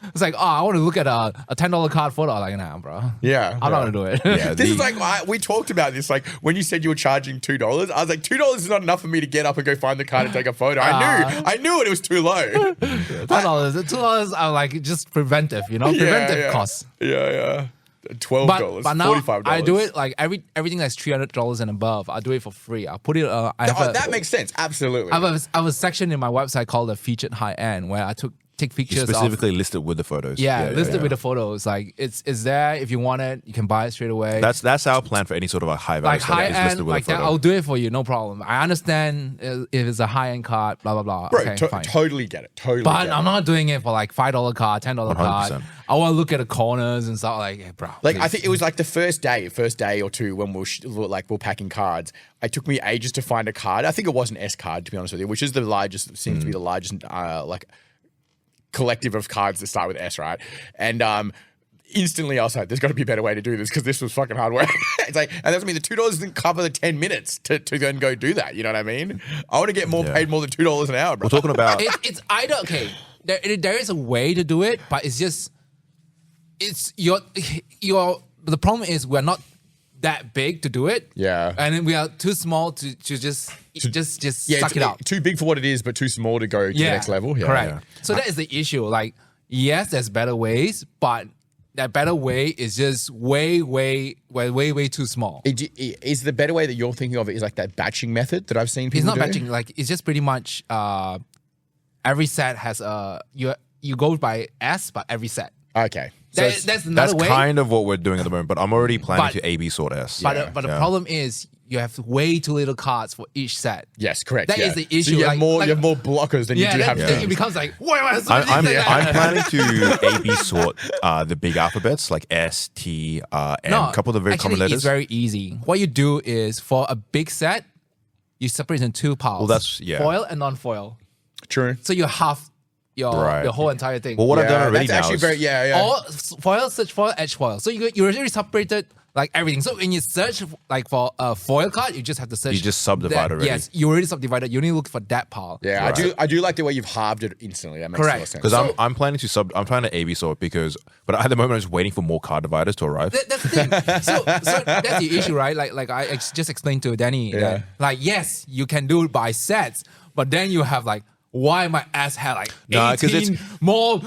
It's like, I want to look at a $10 card photo. I'm like, nah, bro. Yeah. I'm not going to do it. Yeah, This is like, we talked about this. Like, when you said you were charging $2, I was like, $2 is not enough for me to get up and go find the card and take a photo. I knew it was too low. $2. $2 are like just preventive, preventive costs. Yeah. $12, But now $45. I do it like everything that's $300 and above. I do it for free. I'll put it. That makes sense. Absolutely. I have a section in my website called the featured high end where I take pictures specifically listed with the photos. listed with the photos. Like it's there. If you want it, you can buy it straight away. That's our plan for any sort of a high value. Like high is end, listed with like a photo. that, I'll do it for you, no problem. I understand if it's a high end card, blah blah blah. Bro, okay, fine. totally get it. Totally. But get I'm it. not doing it for like $5 card, $10 card. 100%. I want to look at the corners and stuff. Like, hey, bro. Like, please. I think it was like the first day or two when we're packing cards. It took me ages to find a card. I think it was an S card, to be honest with you, which is the largest, seems to be the largest, collective of cards that start with S, right? And instantly I was like, there's got to be a better way to do this because this was fucking hard work. It's like, and that's me. The $2 didn't cover the 10 minutes to then go do that. You know what I mean? I want to get paid more than $2 an hour, bro. We're talking about it's either okay. There is a way to do it, but it's just your. The problem is we're not that big to do it. Yeah. And then we are too small to just suck it up. Too big for what it is, but too small to go to the next level. Yeah, correct. yeah. So that is the issue. Like, yes, there's better ways, but that better way is just way too small. Is the better way that you're thinking of it is like that batching method that I've seen people It's not do? batching. Like, it's just pretty much every set has you go by S, but every set. Okay. That's another way. kind of what we're doing at the moment, but I'm already planning to A/B sort S. But the problem is you have way too little cards for each set. Yes, correct. That yeah. is the issue. So you have like, you have more blockers than you do have it things. becomes like, why am I so many I'm things like that? planning to A/B sort the big alphabets like S, T, M, a couple of the very common letters. It's very easy. What you do is for a big set, you separate it into two piles. Well, that's- yeah. Foil and non-foil. True. So you have your whole entire thing. Well, what I've done already that's now actually is very Or foil, search foil, edge foil. So you already separated like everything. So when you search like for a foil card, you just have to search. You just subdivide already. Yes, you already subdivided. You only look for that pile. Yeah, I do like the way you've halved it instantly. That makes a lot of sense. Because I'm planning to I'm trying to A/B sort but at the moment I'm just waiting for more card dividers to arrive. That's the thing. So that's the issue, right? Like I just explained to Danny that like yes, you can do it by sets, but then you have like why my ass had like 18 more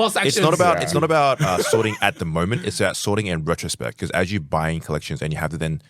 sections. It's not about sorting at the moment. It's about sorting in retrospect. Because as you buying collections and you have to then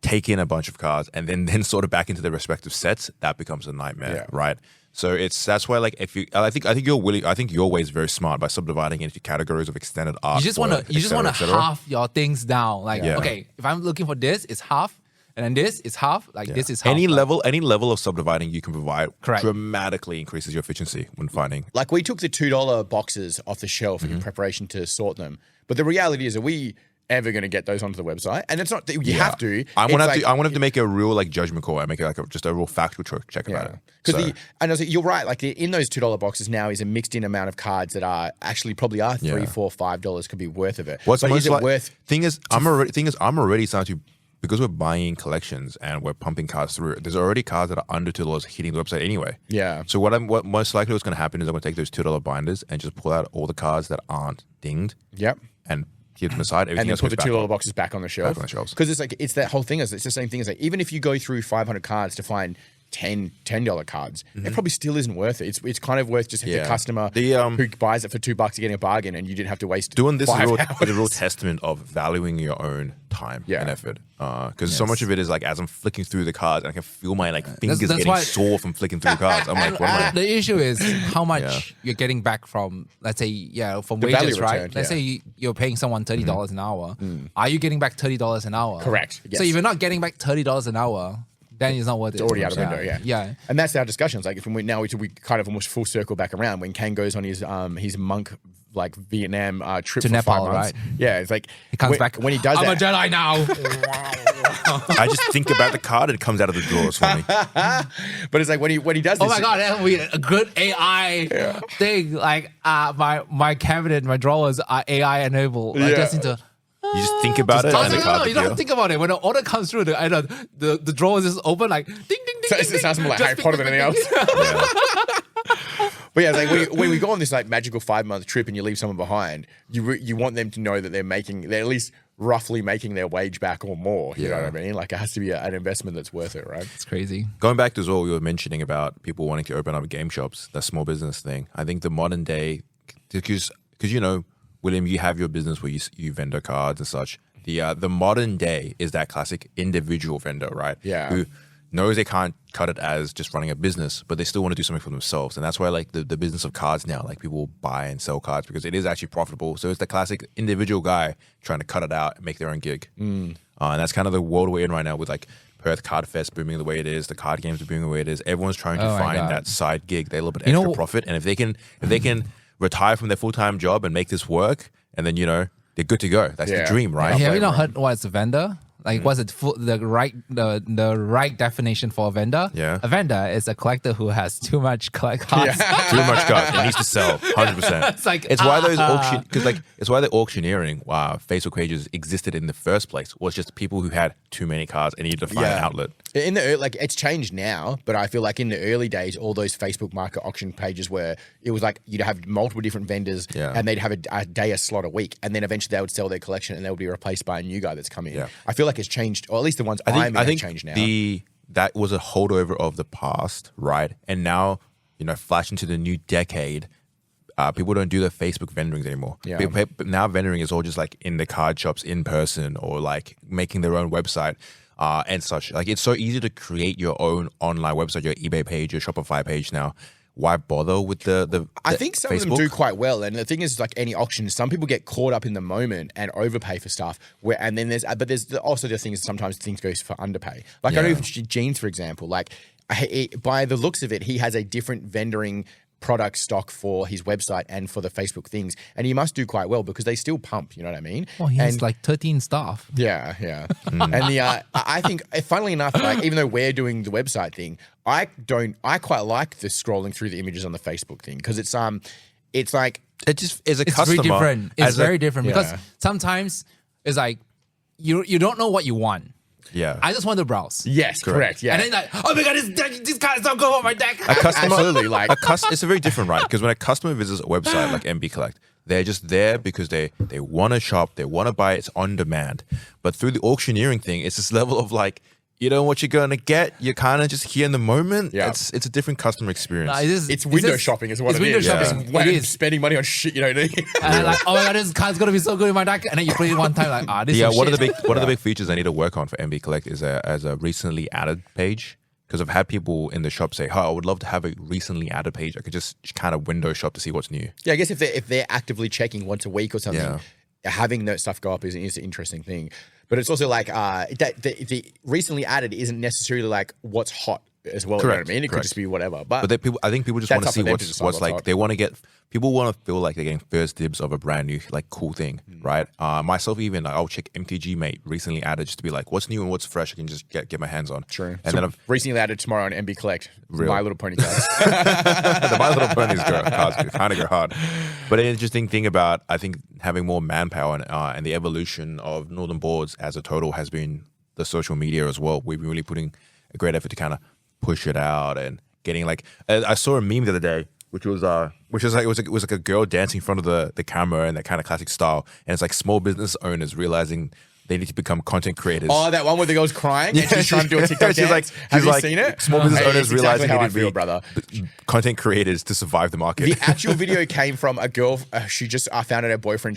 take in a bunch of cards and then sort it back into the respective sets, that becomes a nightmare, right? So that's why like I think your way is very smart by subdividing into categories of extended art. You just want to half your things down. Like okay, if I'm looking for this, it's half. And then this is half, this is half. Any level of subdividing you can provide dramatically increases your efficiency when finding. Like we took the $2 boxes off the shelf in preparation to sort them. But the reality is, are we ever going to get those onto the website? And it's not that you have to. I'm gonna have to make a real like judgment call. I make it like just a real factual check about it. Because and I was like, you're right. Like in those $2 boxes now is a mixed in amount of cards that are actually probably are $3, $4, $5 could be worth of it. What's but most is it worth? I'm already starting to. Because we're buying collections and we're pumping cards through, there's already cards that are under $2 hitting the website anyway. Yeah. So what most likely what's going to happen is I'm going to take those $2 binders and just pull out all the cards that aren't dinged. Yep. And keep them aside. And then put the $2 boxes back on the shelf. Back on the shelves. Because it's that whole thing. It's the same thing as like even if you go through 500 cards to find $10 cards, it probably still isn't worth it. It's kind of worth just the customer who buys it for $2 to getting a bargain, and you didn't have to waste doing this 5 is hours. a real testament of valuing your own time and effort. Because so much of it is like as I'm flicking through the cards, and I can feel my like fingers getting sore from flicking through the cards. I'm like, what am I? The issue is how much you're getting back from, let's say, from The wages, value right? returned, Let's say you're paying someone $30 an hour. Are you getting back $30 an hour? Correct. Yes. So if you're not getting back $30 an hour, then it's not worth it. It's already out of window, yeah. And that's our discussions. Like, if we kind of almost full circle back around when Kane goes on his monk like Vietnam trip to for Nepal, 5 months. right? Yeah, it's like he comes back when he does I'm that. a Jedi now. I just think about the card and it comes out of the drawers for me. But it's like when he does this. Oh my god, that would be a good AI thing. Like my cabinet, my drawers are AI enabled. I just need to. You just think about it, and the card you don't have to think about it. When the order comes through, the drawer is just open, like ding ding ding. It sounds more like Harry Potter than anything else. But yeah, it's like when we go on this like magical 5-month trip and you leave someone behind, you want them to know that they're at least roughly making their wage back or more. You know what I mean? Like it has to be an investment that's worth it, right? It's crazy. Going back to what we were mentioning about people wanting to open up game shops, that small business thing. I think the modern day, because William, you have your business where you vendor cards and such. The modern day is that classic individual vendor, right? Yeah. Who knows they can't cut it as just running a business, but they still want to do something for themselves. And that's why like the business of cards now, like people buy and sell cards because it is actually profitable. So it's the classic individual guy trying to cut it out and make their own gig. And that's kind of the world we're in right now with like Perth Card Fest booming the way it is, the card games are booming the way it is. Everyone's trying to find that side gig, that little bit extra profit. And if they can retire from their full-time job and make this work, and then they're good to go. That's the dream, right? Have you not heard what's a vendor? Like, what's the right definition for a vendor? Yeah. A vendor is a collector who has too much cards. Too much cards. It needs to sell 100%. It's like it's why those it's why the auctioneering Facebook pages existed in the first place. Was just people who had too many cards and needed to find an outlet. In the it's changed now, but I feel like in the early days, all those Facebook market auction pages it was like you'd have multiple different vendors, and they'd have a day, a slot a week, and then eventually they would sell their collection and they would be replaced by a new guy that's coming in. I feel like it's changed, or at least the ones I think changed now. That was a holdover of the past, right? And now, flash into the new decade. People don't do the Facebook vendorings anymore. Yeah. Now vendoring is all just like in the card shops in person or like making their own website and such. Like it's so easy to create your own online website, your eBay page, your Shopify page now. Why bother with the I think some Facebook? of them do quite well. And the thing is, like any auction, some people get caught up in the moment and overpay for stuff. There's also the things sometimes things go for underpay. Like I know Jeans, for example, like by the looks of it, he has a different vendoring product stock for his website and for the Facebook things, and he must do quite well because they still pump. You know what I mean? Well, he has And- like 13 staff. yeah. And I think, funnily enough, like even though we're doing the website thing, I quite like the scrolling through the images on the Facebook thing because it's like It just is a It's customer. very different. It's as a- very different because Yeah. sometimes it's like you don't know what you want. Yeah. I just want to browse. yes, correct, yeah. And then like, oh my god, this card is so good on my deck. A customer, Absolutely, like- it's a very different, right? Because when a customer visits a website like MB Collect, they're just there because they want to shop, they want to buy, it's on demand. But through the auctioneering thing, it's this level of like, you know what you're gonna get. You're kind of just here in the moment. Yeah. It's a different customer experience. it's window shopping is what it's it window is. shopping. It's It when is. spending money on shit you don't need. And like, oh my god, this card's gonna be so good in my deck. And then you play it one time, like, this Yeah, is one of shit. the big features I need to work on for MB Collect is as a recently added page. Because I've had people in the shop say, "Oh, I would love to have a recently added page. I could just kind of window shop to see what's new." Yeah, I guess if they're actively checking once a week or something, Yeah. having that stuff go up is an interesting thing. But it's also like that the recently added isn't necessarily like what's hot as well. You know what Correct, I mean? It could correct. just be whatever. But I think people just That's want to up see for them to decide what's what's like. hot. They want to get. People want to feel like they're getting first dibs of a brand new like cool thing, right? Myself even I'll check MTG Mate recently added just to be like, what's new and what's fresh I can just get my hands on. True. And So then I've recently added tomorrow on MB Collect. Real. My Little Pony cards. the My Little Ponies cards kind of go hard. But an interesting thing about I think having more manpower and the evolution of Northern Boards as a total has been the social media as well. We've been really putting a great effort to kind of push it out and getting like I saw a meme the other day which was like it was like a girl dancing in front of the camera in that kind of classic style, and it's like small business owners realizing they need to become content creators. Oh, that one where the girl's crying and she's trying to do a TikTok She's dance. like- Have she's you like, seen it? small business Hey, owners it's exactly realizing how they I need to feel, be brother. content creators to survive the market. The actual video came from a girl. She just found out her boyfriend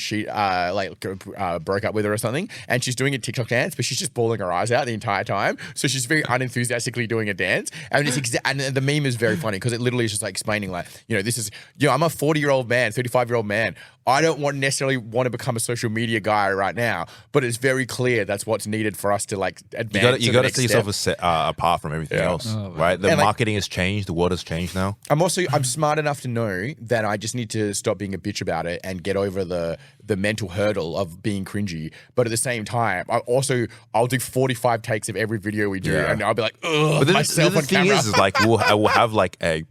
broke up with her or something, and she's doing a TikTok dance, but she's just bawling her eyes out the entire time. So she's very unenthusiastically doing a dance, and and the meme is very funny because it literally is just like explaining like, this is, I'm a 40-year-old man, 35-year-old man. I don't necessarily want to become a social media guy right now, but it's very clear that's what's needed for us to like advance. You got to see yourself apart from everything else, right? The And, like- marketing has changed. The world has changed now. I'm smart enough to know that I just need to stop being a bitch about it and get over the mental hurdle of being cringy. But at the same time, I'll do 45 takes of every video we do, Yeah. and I'll be like, ugh, But then myself the on thing camera. is like I will have like a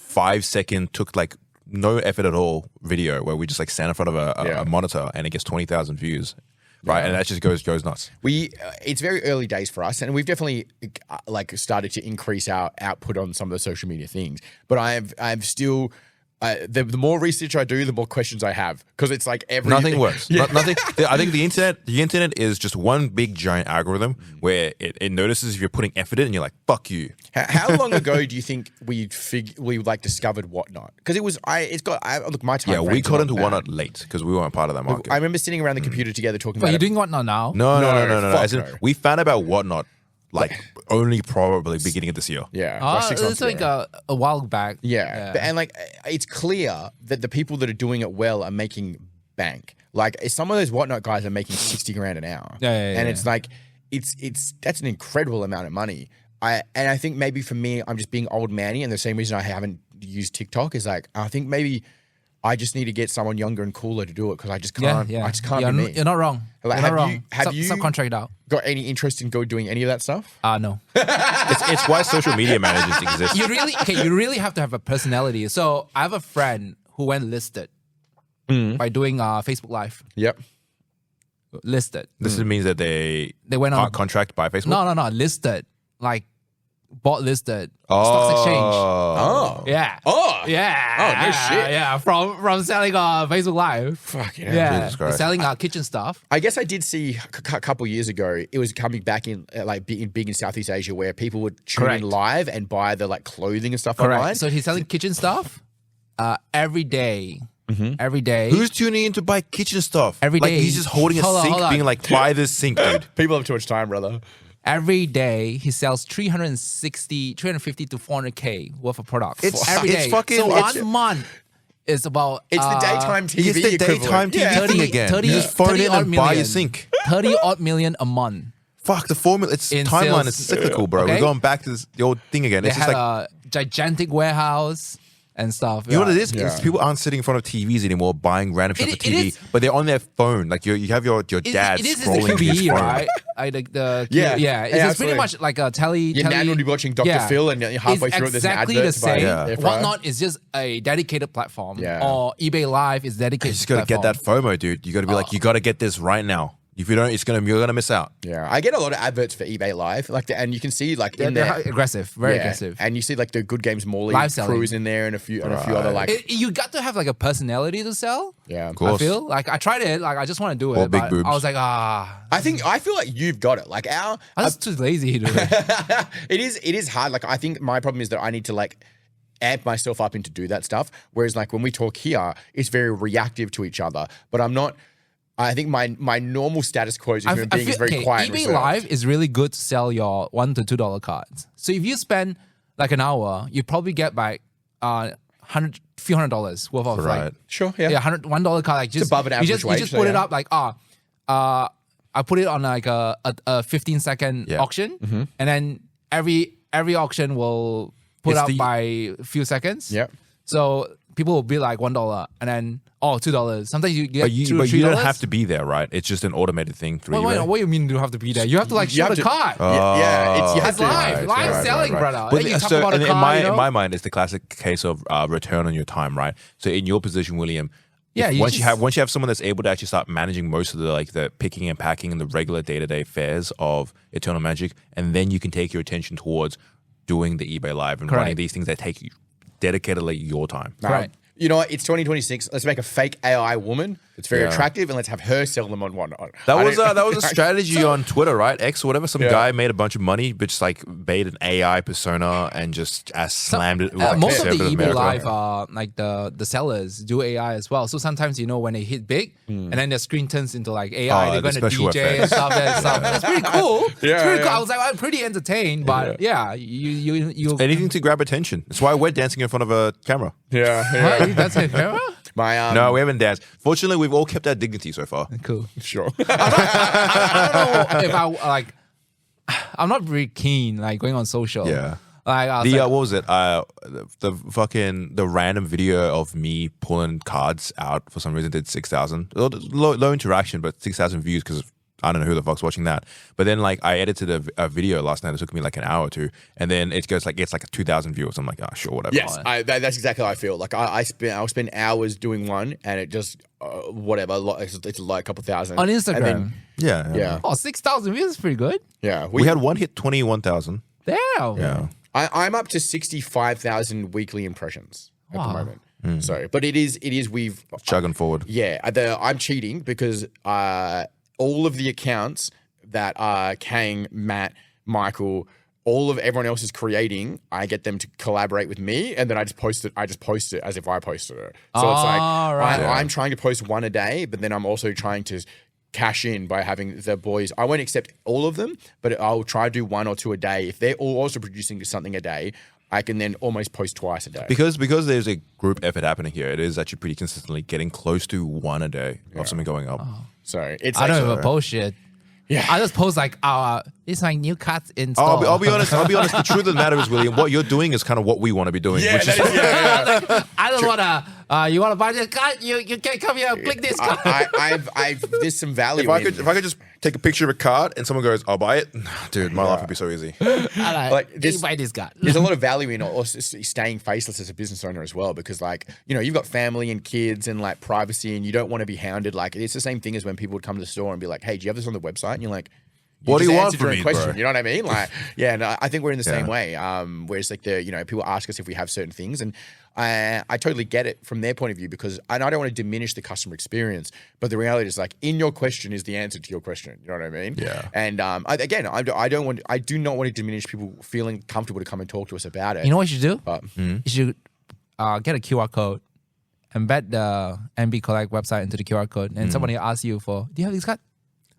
5-second took like no effort at all video where we just like stand in front of a monitor and it gets 20,000 views, right? And that just goes nuts. It's very early days for us, and we've definitely like started to increase our output on some of the social media things. But I'm still. The more research I do, the more questions I have because it's like Nothing works. Yeah. Nothing. I think the internet is just one big giant algorithm where it notices if you're putting effort in and you're like, fuck you. How long ago do you think we like discovered Whatnot? Because look, my time. Yeah, we frame's got not into bad. Whatnot late because we weren't part of that market. I remember sitting around the computer together talking But about you're it. doing what now? No. fuck As in, no. we found about Whatnot like only probably beginning of this year. Yeah, like 6 months It's like ago. a while back. Yeah. And like it's clear that the people that are doing it well are making bank. Like some of those Whatnot guys are making 60 grand an hour. Yeah, and it's like that's an incredible amount of money. I think maybe for me, I'm just being old manny, and the same reason I haven't used TikTok is like I think maybe I just need to get someone younger and cooler to do it because I just can't. I just can't be me. You're not wrong. Like, you're have not wrong. you- have you- subcontract it out? Got any interest in doing any of that stuff? No. It's why social media managers exist. You really have to have a personality. So I have a friend who went listed by doing Facebook Live. Yep. Listed. This means that they went on contract by Facebook. No. Listed. Like bought listed. Stocks exchange. Oh. Yeah. Oh. Yeah. Oh, no shit. Yeah. From selling Facebook Live. Fucking hell. Yeah. Jesus Christ. Selling kitchen stuff. I guess I did see a couple years ago. It was coming back in big in Southeast Asia where people would tune Correct. in live and buy the like clothing and stuff online. So he's selling kitchen stuff every day. Every day. Who's tuning in to buy kitchen stuff? Every like day. he's just holding a Hold on, sink, hold on. being like, "Buy this sink, dude." People have too much time, brother. Every day he sells 350 to 400K worth of products. Every it's day. fucking- so it's- 1 month is about It's the daytime TV It's the equivalent. daytime TV Yeah. thing again. 30 you just phone 30 in odd and buy your million. sink. 30 odd million a month. Fuck the formula. It's In timeline sales. is cyclical, bro. Okay. We're going back to the old thing again. They It's just had like a gigantic warehouse. and stuff. You know what it is? Yeah. It's people aren't sitting in front of TVs anymore buying random stuff It- for it TV, is- but they're on their phone. Like you have your dad It is the scrolling his QBE, phone. right? Like the Yeah. yeah. It's Yeah, just pretty absolutely. much like a telly. Your nan would be watching Dr. Phil and halfway It's through it, there's an exactly advert the to buy same. Yeah. air fryer. Whatnot is just a dedicated platform. Yeah. Or eBay Live is You dedicated. just gotta get that FOMO, dude. You gotta be like, you gotta get this right now. If you don't, you're gonna miss out. Yeah, I get a lot of adverts for eBay Live, and you can see like in They're there, aggressive, very yeah, aggressive. and you see like the Good Games Morley Live selling. crews in there, and a few other like You got to have like a personality to sell. yeah. Cool. I Course. feel like I tried it. Like I just want to do it. Or big but boobs. I was like, I feel like you've got it. Like I'm just too lazy to do it. it is hard. Like I think my problem is that I need to like amp myself up into do that stuff. Whereas like when we talk here, it's very reactive to each other. But I'm not. I think my normal status quo as a human being is very quiet. and eBay reserved. Live is really good to sell your $1 to $2 cards. So if you spend like an hour, you probably get back few $100 worth of Right. like Sure, yeah. $100 card. Like just above an you average just, wage, you just so put it yeah. up like I put it on like a 15-second Yeah. auction, Mm-hmm. and then every auction will put It's up the- by a few seconds. Yep. So people will be like $1, and then $2. Sometimes you get But you, $2 but you $3. don't have to be there, right? It's just an automated thing through Wait, eBay. what do you mean you have to be there? You have to like You show have the to- card. Yeah, you have It's to. live. Live selling, brother. But Then you talk so about a in car, my you know? in my mind, it's the classic case of return on your time, right? So in your position, William, Yeah, if you once just- you have someone that's able to actually start managing most of the picking and packing and the regular day-to-day affairs of Eternal Magic, and then you can take your attention towards doing the eBay Live and running Correct. these things that take you dedicatedly your time. Right. You know what? It's 2026. Let's make a fake AI woman that's very Yeah. attractive, and let's have her sell them on one. That I was don't- that was a strategy on Twitter, right? X or whatever. Some Yeah. guy made a bunch of money, but just like made an AI persona and just slammed it. With like Most of the conservative eBay America. Live, like the sellers do AI as well. So sometimes when they hit big, and then their screen turns into like AI, they're the going to special DJ and effects. stuff. And stuff. That's pretty cool. It's Yeah, pretty cool. yeah. I was like, I'm pretty entertained, but yeah, you. Anything to grab attention. That's why we're dancing in front of a camera. Yeah, What? That's a camera? my No, we haven't danced. Fortunately, we've all kept our dignity so far. Cool. sure. I don't know if I like. I'm not very keen like going on social. Yeah. Like, I was The like, what was it? The random video of me pulling cards out for some reason did 6,000. Low interaction, but 6,000 views because I don't know who the fuck's watching that. But then like I edited a video last night. It took me like an hour or two, and then it goes like it's like 2,000 views. I'm like, oh sure, whatever. Yes, that's exactly how I feel. Like I'll spend hours doing one, and it just whatever. It's like a couple thousand on And Instagram. then, yeah. Oh, 6,000 views is pretty good. yeah, We had one hit 21,000. Damn. Yeah. I'm up to 65,000 weekly impressions at the Wow. moment. So, but it is we've Chugging forward. yeah. I'm cheating because all of the accounts that Kang, Matt, Michael, all of everyone else is creating, I get them to collaborate with me, and then I just post it as if I posted it. So it's like right. I'm trying to post one a day, but then I'm also trying to cash in by having the boys. I won't accept all of them, but I'll try to do one or two a day. If they're all also producing something a day, I can then almost post twice a day. Because there's a group effort happening here, it is actually pretty consistently getting close to one a day of something going up. So it's I don't actually- even post shit. Yeah. I just post like, it's like new cuts in store. I'll be honest. The truth of the matter is, William, what you're doing is kind of what we want to be doing. Yeah, which is, that is- yeah. I don't wanna. You wanna buy this card? You can't come here. Click this card. I've there's some value. if I in- could just take a picture of a card and someone goes, "I'll buy it," dude, my life would be so easy. like you this- buy this card. There's a lot of value in also staying faceless as a business owner as well, because like, you've got family and kids and like privacy, and you don't want to be hounded. Like it's the same thing as when people would come to the store and be like, "Hey, do you have this on the website?" And you're like, What do just you want answered from your own me, question. bro? You know what I mean? Like, yeah, no, I think we're in the same Yeah. way. Whereas like people ask us if we have certain things, and I totally get it from their point of view, because and I don't want to diminish the customer experience, but the reality is like in your question is the answer to your question. You know what I mean? Yeah. And I do not want to diminish people feeling comfortable to come and talk to us about it. You know what you should do? But You should get a QR code, embed the NB Collect website into the QR code, and somebody asks you for, do you have this card?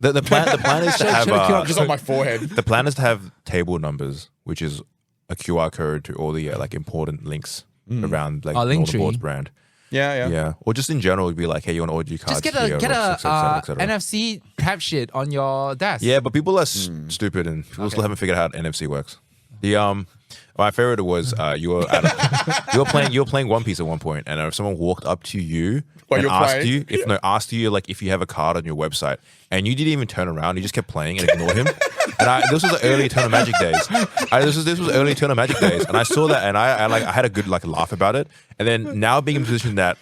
The plan is to have just on my forehead. the plan is to have table numbers, which is a QR code to all the like important links around like all the Linktree. Boards brand. Yeah. Yeah, or just in general, it'd be like, hey, you want to order your cards? Just get here, a et cetera, et cetera. NFC tap shit on your desk. Yeah, but people are stupid and people still haven't figured out how NFC works. My favorite was you were playing One Piece at one point, and if someone walked up to you and asked you like if you have a card on your website, and you didn't even turn around, you just kept playing and ignored him. And this was the early Turn of Magic days. This was early Turn of Magic days, and I saw that, and I had a good laugh about it. And then now being in a position that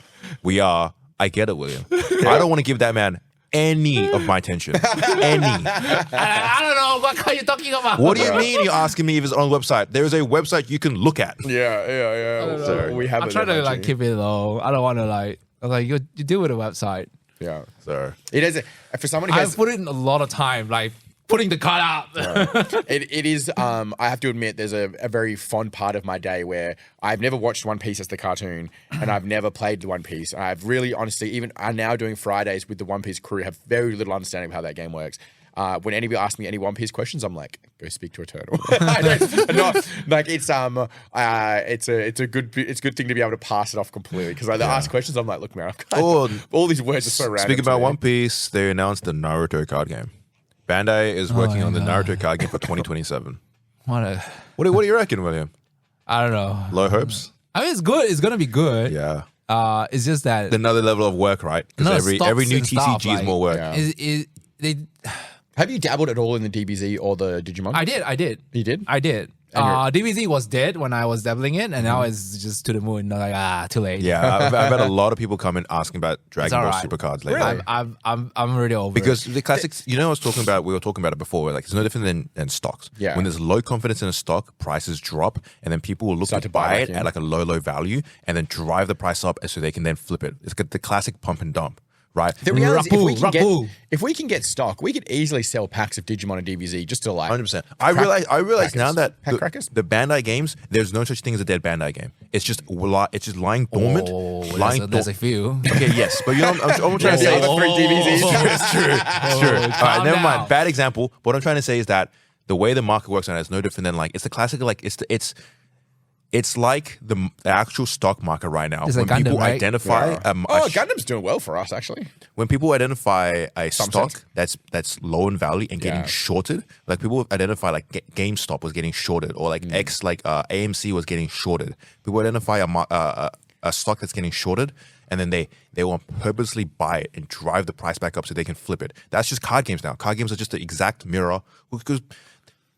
I get it, William. I don't want to give that man any of my attention. Any. I don't know what are you talking about. What do you mean you're asking me if it's on a website? There is a website you can look at. Yeah. So we have. I'm trying to keep it low. I don't want to I'm like you deal with a website. Yeah. So it is for someone who I've put in a lot of time, putting the card out. It is. I have to admit, there's a very fond part of my day where I've never watched One Piece as the cartoon, and I've never played the One Piece. I've really, honestly, even I'm now doing Fridays with the One Piece crew, have very little understanding of how that game works. When anybody asks me any One Piece questions, I'm like, go speak to a turtle. It's a good thing to be able to pass it off completely, because they ask questions, I'm like, look, man, all these words are so random. Speaking about One Piece, they announced the Naruto card game. Bandai is working on the Naruto card game for 2027. What do you reckon, William? I don't know. Low hopes? I mean, it's good. It's gonna be good. Yeah. It's just that another level of work, right? Because every new TCG is more work. Yeah. Have you dabbled at all in the DBZ or the Digimon? I did. You did? I did. DBZ was dead when I was dabbling it, and now it's just to the moon. Too late. Yeah, I've had a lot of people come in asking about Dragon Ball Super cards lately. Really? I'm already over because it. The classics. We were talking about it before. It's no different than stocks. Yeah. When there's low confidence in a stock, prices drop, and then people will look to buy it at a low value, and then drive the price up so they can then flip it. It's the classic pump and dump. Right. The reality is, if we can get stock, we could easily sell packs of Digimon and DBZ just to 100%. I realize now that the Bandai games, there's no such thing as a dead Bandai game. It's just lying dormant. There's a few. Okay, yes, but I'm trying to say. The other 3 DBZs. It's true. All right, never mind. Bad example. What I'm trying to say is that the way the market works now is no different than it's the classic it's like the actual stock market right now. It's when like Gundam, people right? identify, Gundam's doing well for us, actually. When people identify a stock that's low in value and getting shorted, like people identify GameStop was getting shorted, or AMC was getting shorted. People identify a stock that's getting shorted, and then they will purposely buy it and drive the price back up so they can flip it. That's just card games now. Card games are just the exact mirror, because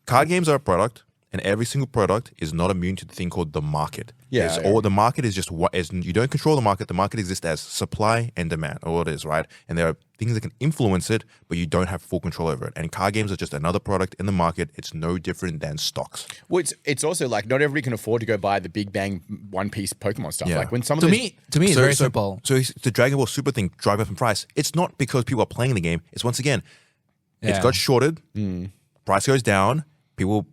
card games are a product. And every single product is not immune to the thing called the market. Or the market is just you don't control the market. The market exists as supply and demand, all it is, right? And there are things that can influence it, but you don't have full control over it. And card games are just another product in the market. It's no different than stocks. Well, it's also not everybody can afford to go buy the Big Bang One Piece Pokemon stuff. Yeah. When some to me, it's very simple. So the Dragon Ball Super thing drive up in price. It's not because people are playing the game. It's once again, it's got shorted. Price goes down. People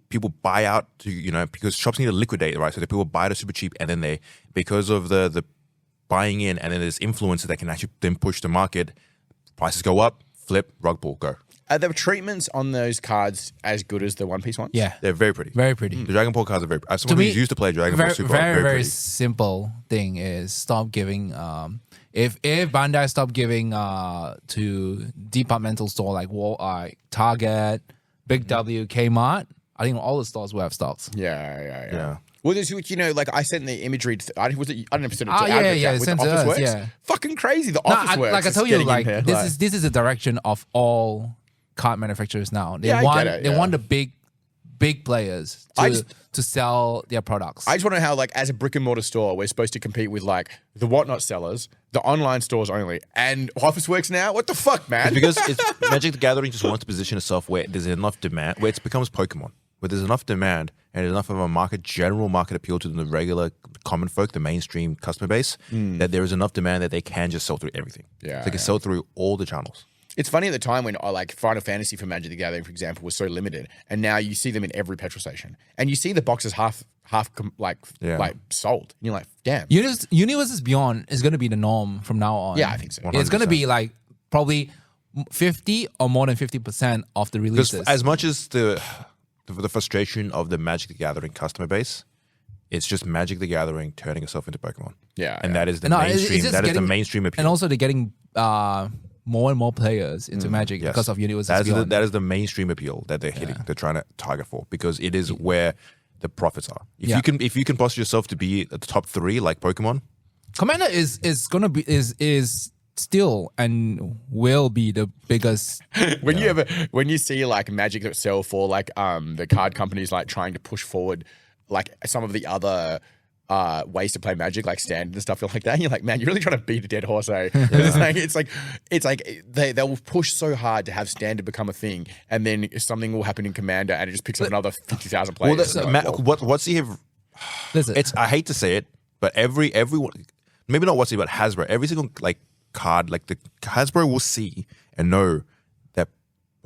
buy out to because shops need to liquidate, right? So the people buy it super cheap, and then because of the buying in, and then there's influencers that can actually then push the market. Prices go up, flip, rug pull, go. Are the treatments on those cards as good as the One Piece ones? Yeah, they're very pretty. Very pretty. The Dragon Ball cards are very. As someone who's used to play Dragon Ball Super, very simple thing is stop giving. If Bandai stop giving to departmental store like Target, Big W, Kmart, I think all the stores will have stocks. Yeah. Well, there's I sent the imagery. I don't know if I sent it to with the Office Works. Yeah. Fucking crazy. The Office Works. Like I tell you, this is the direction of all card manufacturers now. They want the big players to sell their products. I just want to know how, as a brick and mortar store, we're supposed to compete with the Whatnot sellers, the online stores only, and Officeworks now. What the fuck, man? It's because Magic the Gathering just wants to position itself where there's enough demand, where it becomes Pokemon, where there's enough demand and enough of a general market appeal to the regular common folk, the mainstream customer base, that there is enough demand that they can just sell through everything. Yeah, they can sell through all the channels. It's funny at the time when Final Fantasy for Magic the Gathering, for example, was so limited, and now you see them in every petrol station, and you see the boxes half sold. And you're like, damn. Universes Beyond is going to be the norm from now on. Yeah, I think so. 100%. It's going to be probably 50 or more than 50% of the releases. Because as much as the frustration of the Magic the Gathering customer base, it's just Magic the Gathering turning itself into Pokemon. Yeah, and that is the mainstream. That is the mainstream appeal. And also they're getting more and more players into Magic because of Universes Beyond. That is the mainstream appeal that they're hitting. They're trying to target for, because it is where the profits are. Yeah. If you can posture yourself to be at the top 3 like Pokemon, Commander is gonna be is still and will be the biggest. when you see like Magic itself or like the card companies like trying to push forward like some of the other ways to play Magic, like standard and stuff like that, and you're like, man, you're really trying to beat a dead horse, eh? It's like they'll push so hard to have standard become a thing, and then something will happen in Commander, and it just picks up another 50,000 players. what's he have? Listen, It's I hate to say it, but everyone, maybe not what's he, but Hasbro, every single like card, like the Hasbro will see and know that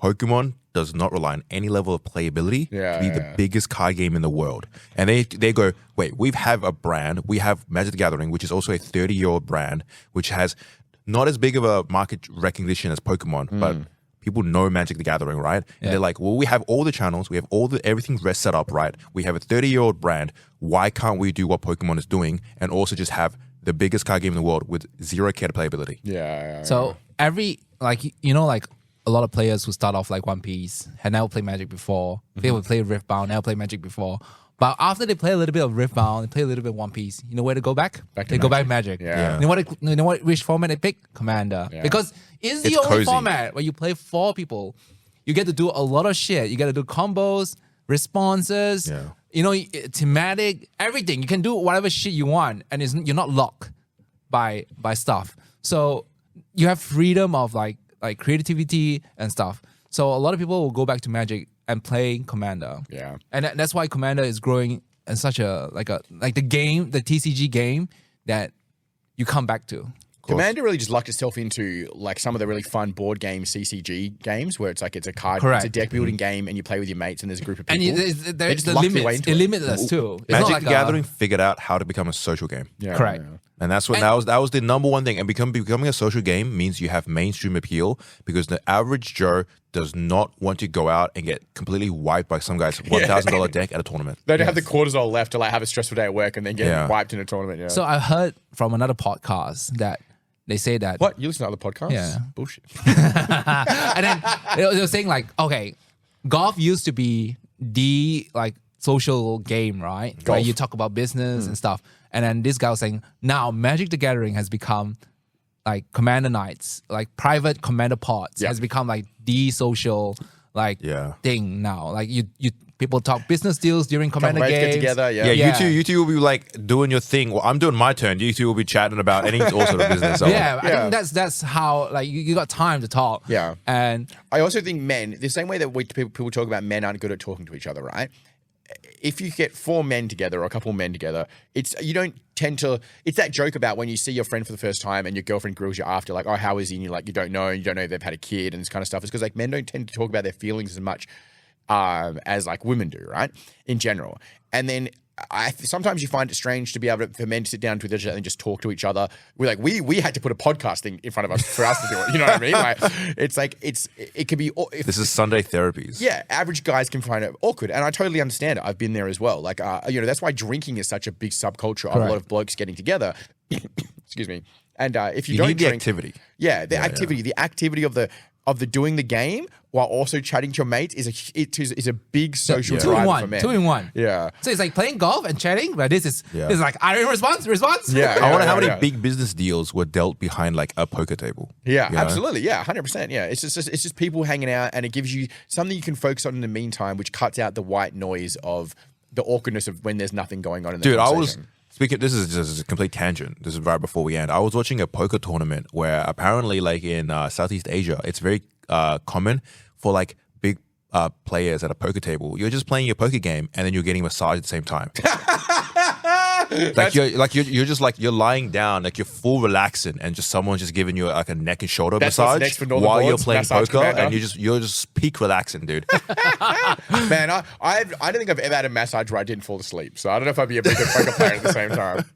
Pokemon does not rely on any level of playability to be the biggest card game in the world. And they go, wait, we have a brand. We have Magic the Gathering, which is also a 30-year-old brand, which has not as big of a market recognition as Pokemon, but people know Magic the Gathering, right? And they're like, well, we have all the channels. We have everything set up, right? We have a 30-year-old brand. Why can't we do what Pokemon is doing and also just have the biggest card game in the world with zero care playability? So every like a lot of players who start off like One Piece had never played Magic before. They would play Riftbound, never played Magic before. But after they play a little bit of Riftbound, they play a little bit of One Piece. You know where to go back? They go back Magic. Yeah. You know what? Which format they pick? Commander. Yeah. Because it's the It's only cozy. format where you play 4 people. You get to do a lot of shit. You get to do combos, responses. Thematic, everything. You can do whatever shit you want, and you're not locked by stuff. So you have freedom of like creativity and stuff. So a lot of people will go back to Magic and play Commander. Yeah. And that's why Commander is growing in such a the game, the TCG game that you come back to. Commander really just locked itself into like some of the really fun board game CCG games where it's like it's a card, Correct. it's a deck building game, and you play with your mates, and there's a group of people. And They there's just the locked their way limits. into It it. limits us too. It's Magic not like the Gathering figured out how to become a social game. Yeah, Correct. yeah. And that's when that was the number one thing. And becoming a social game means you have mainstream appeal, because the average Joe does not want to go out and get completely wiped by some guy's $1,000 deck at a tournament. They don't have the cortisol left to like have a stressful day at work and then get wiped in a tournament. Yeah. So I heard from another podcast that they say that What? You listen to other podcasts? Yeah. Bullshit. and then they were saying like, okay, golf used to be the like social game, right? Where Golf. you talk about business and stuff. And then this guy was saying, now Magic the Gathering has become like Commander Nights, like private Commander pods has become like the social like thing now. Like you people talk business deals during Commander Mates games. get together. Yeah. Yeah, you two will be like doing your thing. Well, I'm doing my turn. You two will be chatting about any all sort of business. So. Yeah, I think that's how like you got time to talk. Yeah. And I also think men, the same way that people talk about men aren't good at talking to each other, right? If you get 4 men together or a couple of men together, it's that joke about when you see your friend for the first time and your girlfriend grills you after, like, oh, how is he? And you're like, you don't know if they've had a kid and this kind of stuff. It's because like men don't tend to talk about their feelings as much as like women do, right? In general. And then sometimes you find it strange to be able for men to sit down to each other and just talk to each other. We're like, we had to put a podcast thing in front of us for us to do it. You know what I mean? Like, it's like, it could be. This is Sunday therapies. Yeah, average guys can find it awkward, and I totally understand it. I've been there as well. Like, that's why drinking is such a big subculture of a lot of blokes getting together. Excuse me. And if you don't need drink, the activity. Yeah, the activity of the doing the game while also chatting to your mates is a big social driver for men. 2 in 1. Yeah. So it's like playing golf and chatting, but this is like iron response. Yeah. I wonder how many big business deals were dealt behind like a poker table. Yeah, you know? absolutely. Yeah, 100%. Yeah, it's just people hanging out, and it gives you something you can focus on in the meantime, which cuts out the white noise of the awkwardness of when there's nothing going on in the Dude, conversation. this is just a complete tangent. This is right before we end. I was watching a poker tournament where apparently like in Southeast Asia, it's very common for like big players at a poker table. You're just playing your poker game and then you're getting a massage at the same time. You're lying down, like you're full relaxing, and just someone's just giving you like a neck and shoulder massage while you're playing poker, and you're just peak relaxing, dude. Man, I don't think I've ever had a massage where I didn't fall asleep. So I don't know if I'd be a big poker player at the same time.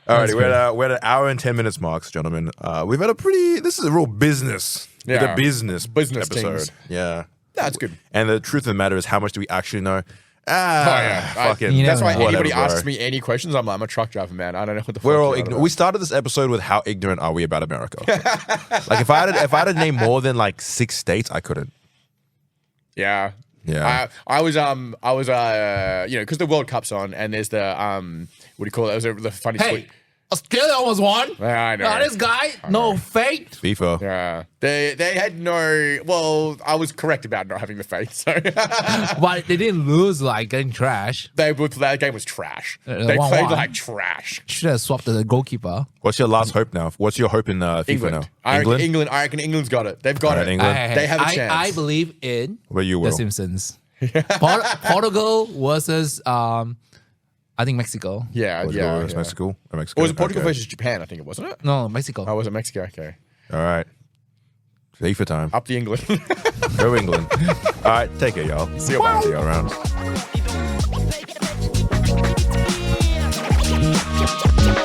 Alrighty, we're at an hour and 10 minutes marks, gentlemen. We've had this is a real business. Yeah. The business episode. Things. Yeah. That's good. And the truth of the matter is, how much do we actually know? Fucking. You That's why never know. anybody Whatever, asks bro. me any questions, I'm a truck driver, man. I don't know what the fuck We're all you're on about. we started this episode with how ignorant are we about America? Like if I had to name more than like 6 states, I couldn't. Yeah. Yeah. I was because the World Cup's on and there's the what do you call it? It was the funny Hey, tweet. Australia almost won. Yeah, I know. This guy, no faith. FIFA. Yeah, they had no. Well, I was correct about not having the faith. So But they didn't lose like getting trash. that game was trash. They 1-1. played like trash. Should have swapped the goalkeeper. What's your last hope now? What's your hope in FIFA England. now? I reckon England's got it. They've got All right, it. England. They have a chance. I believe in Where you The will. Simpsons. Portugal versus I think Mexico. Yeah, Portugal yeah. versus yeah. Mexico. Or Or Mexico. was it Portugal Okay. versus Japan? I think it wasn't it. No, Mexico. Oh, was it Mexico? Okay. All right. FIFA time. Up the England. Go England. All right. Take it, y'all. See you, bye. See you around. Bye.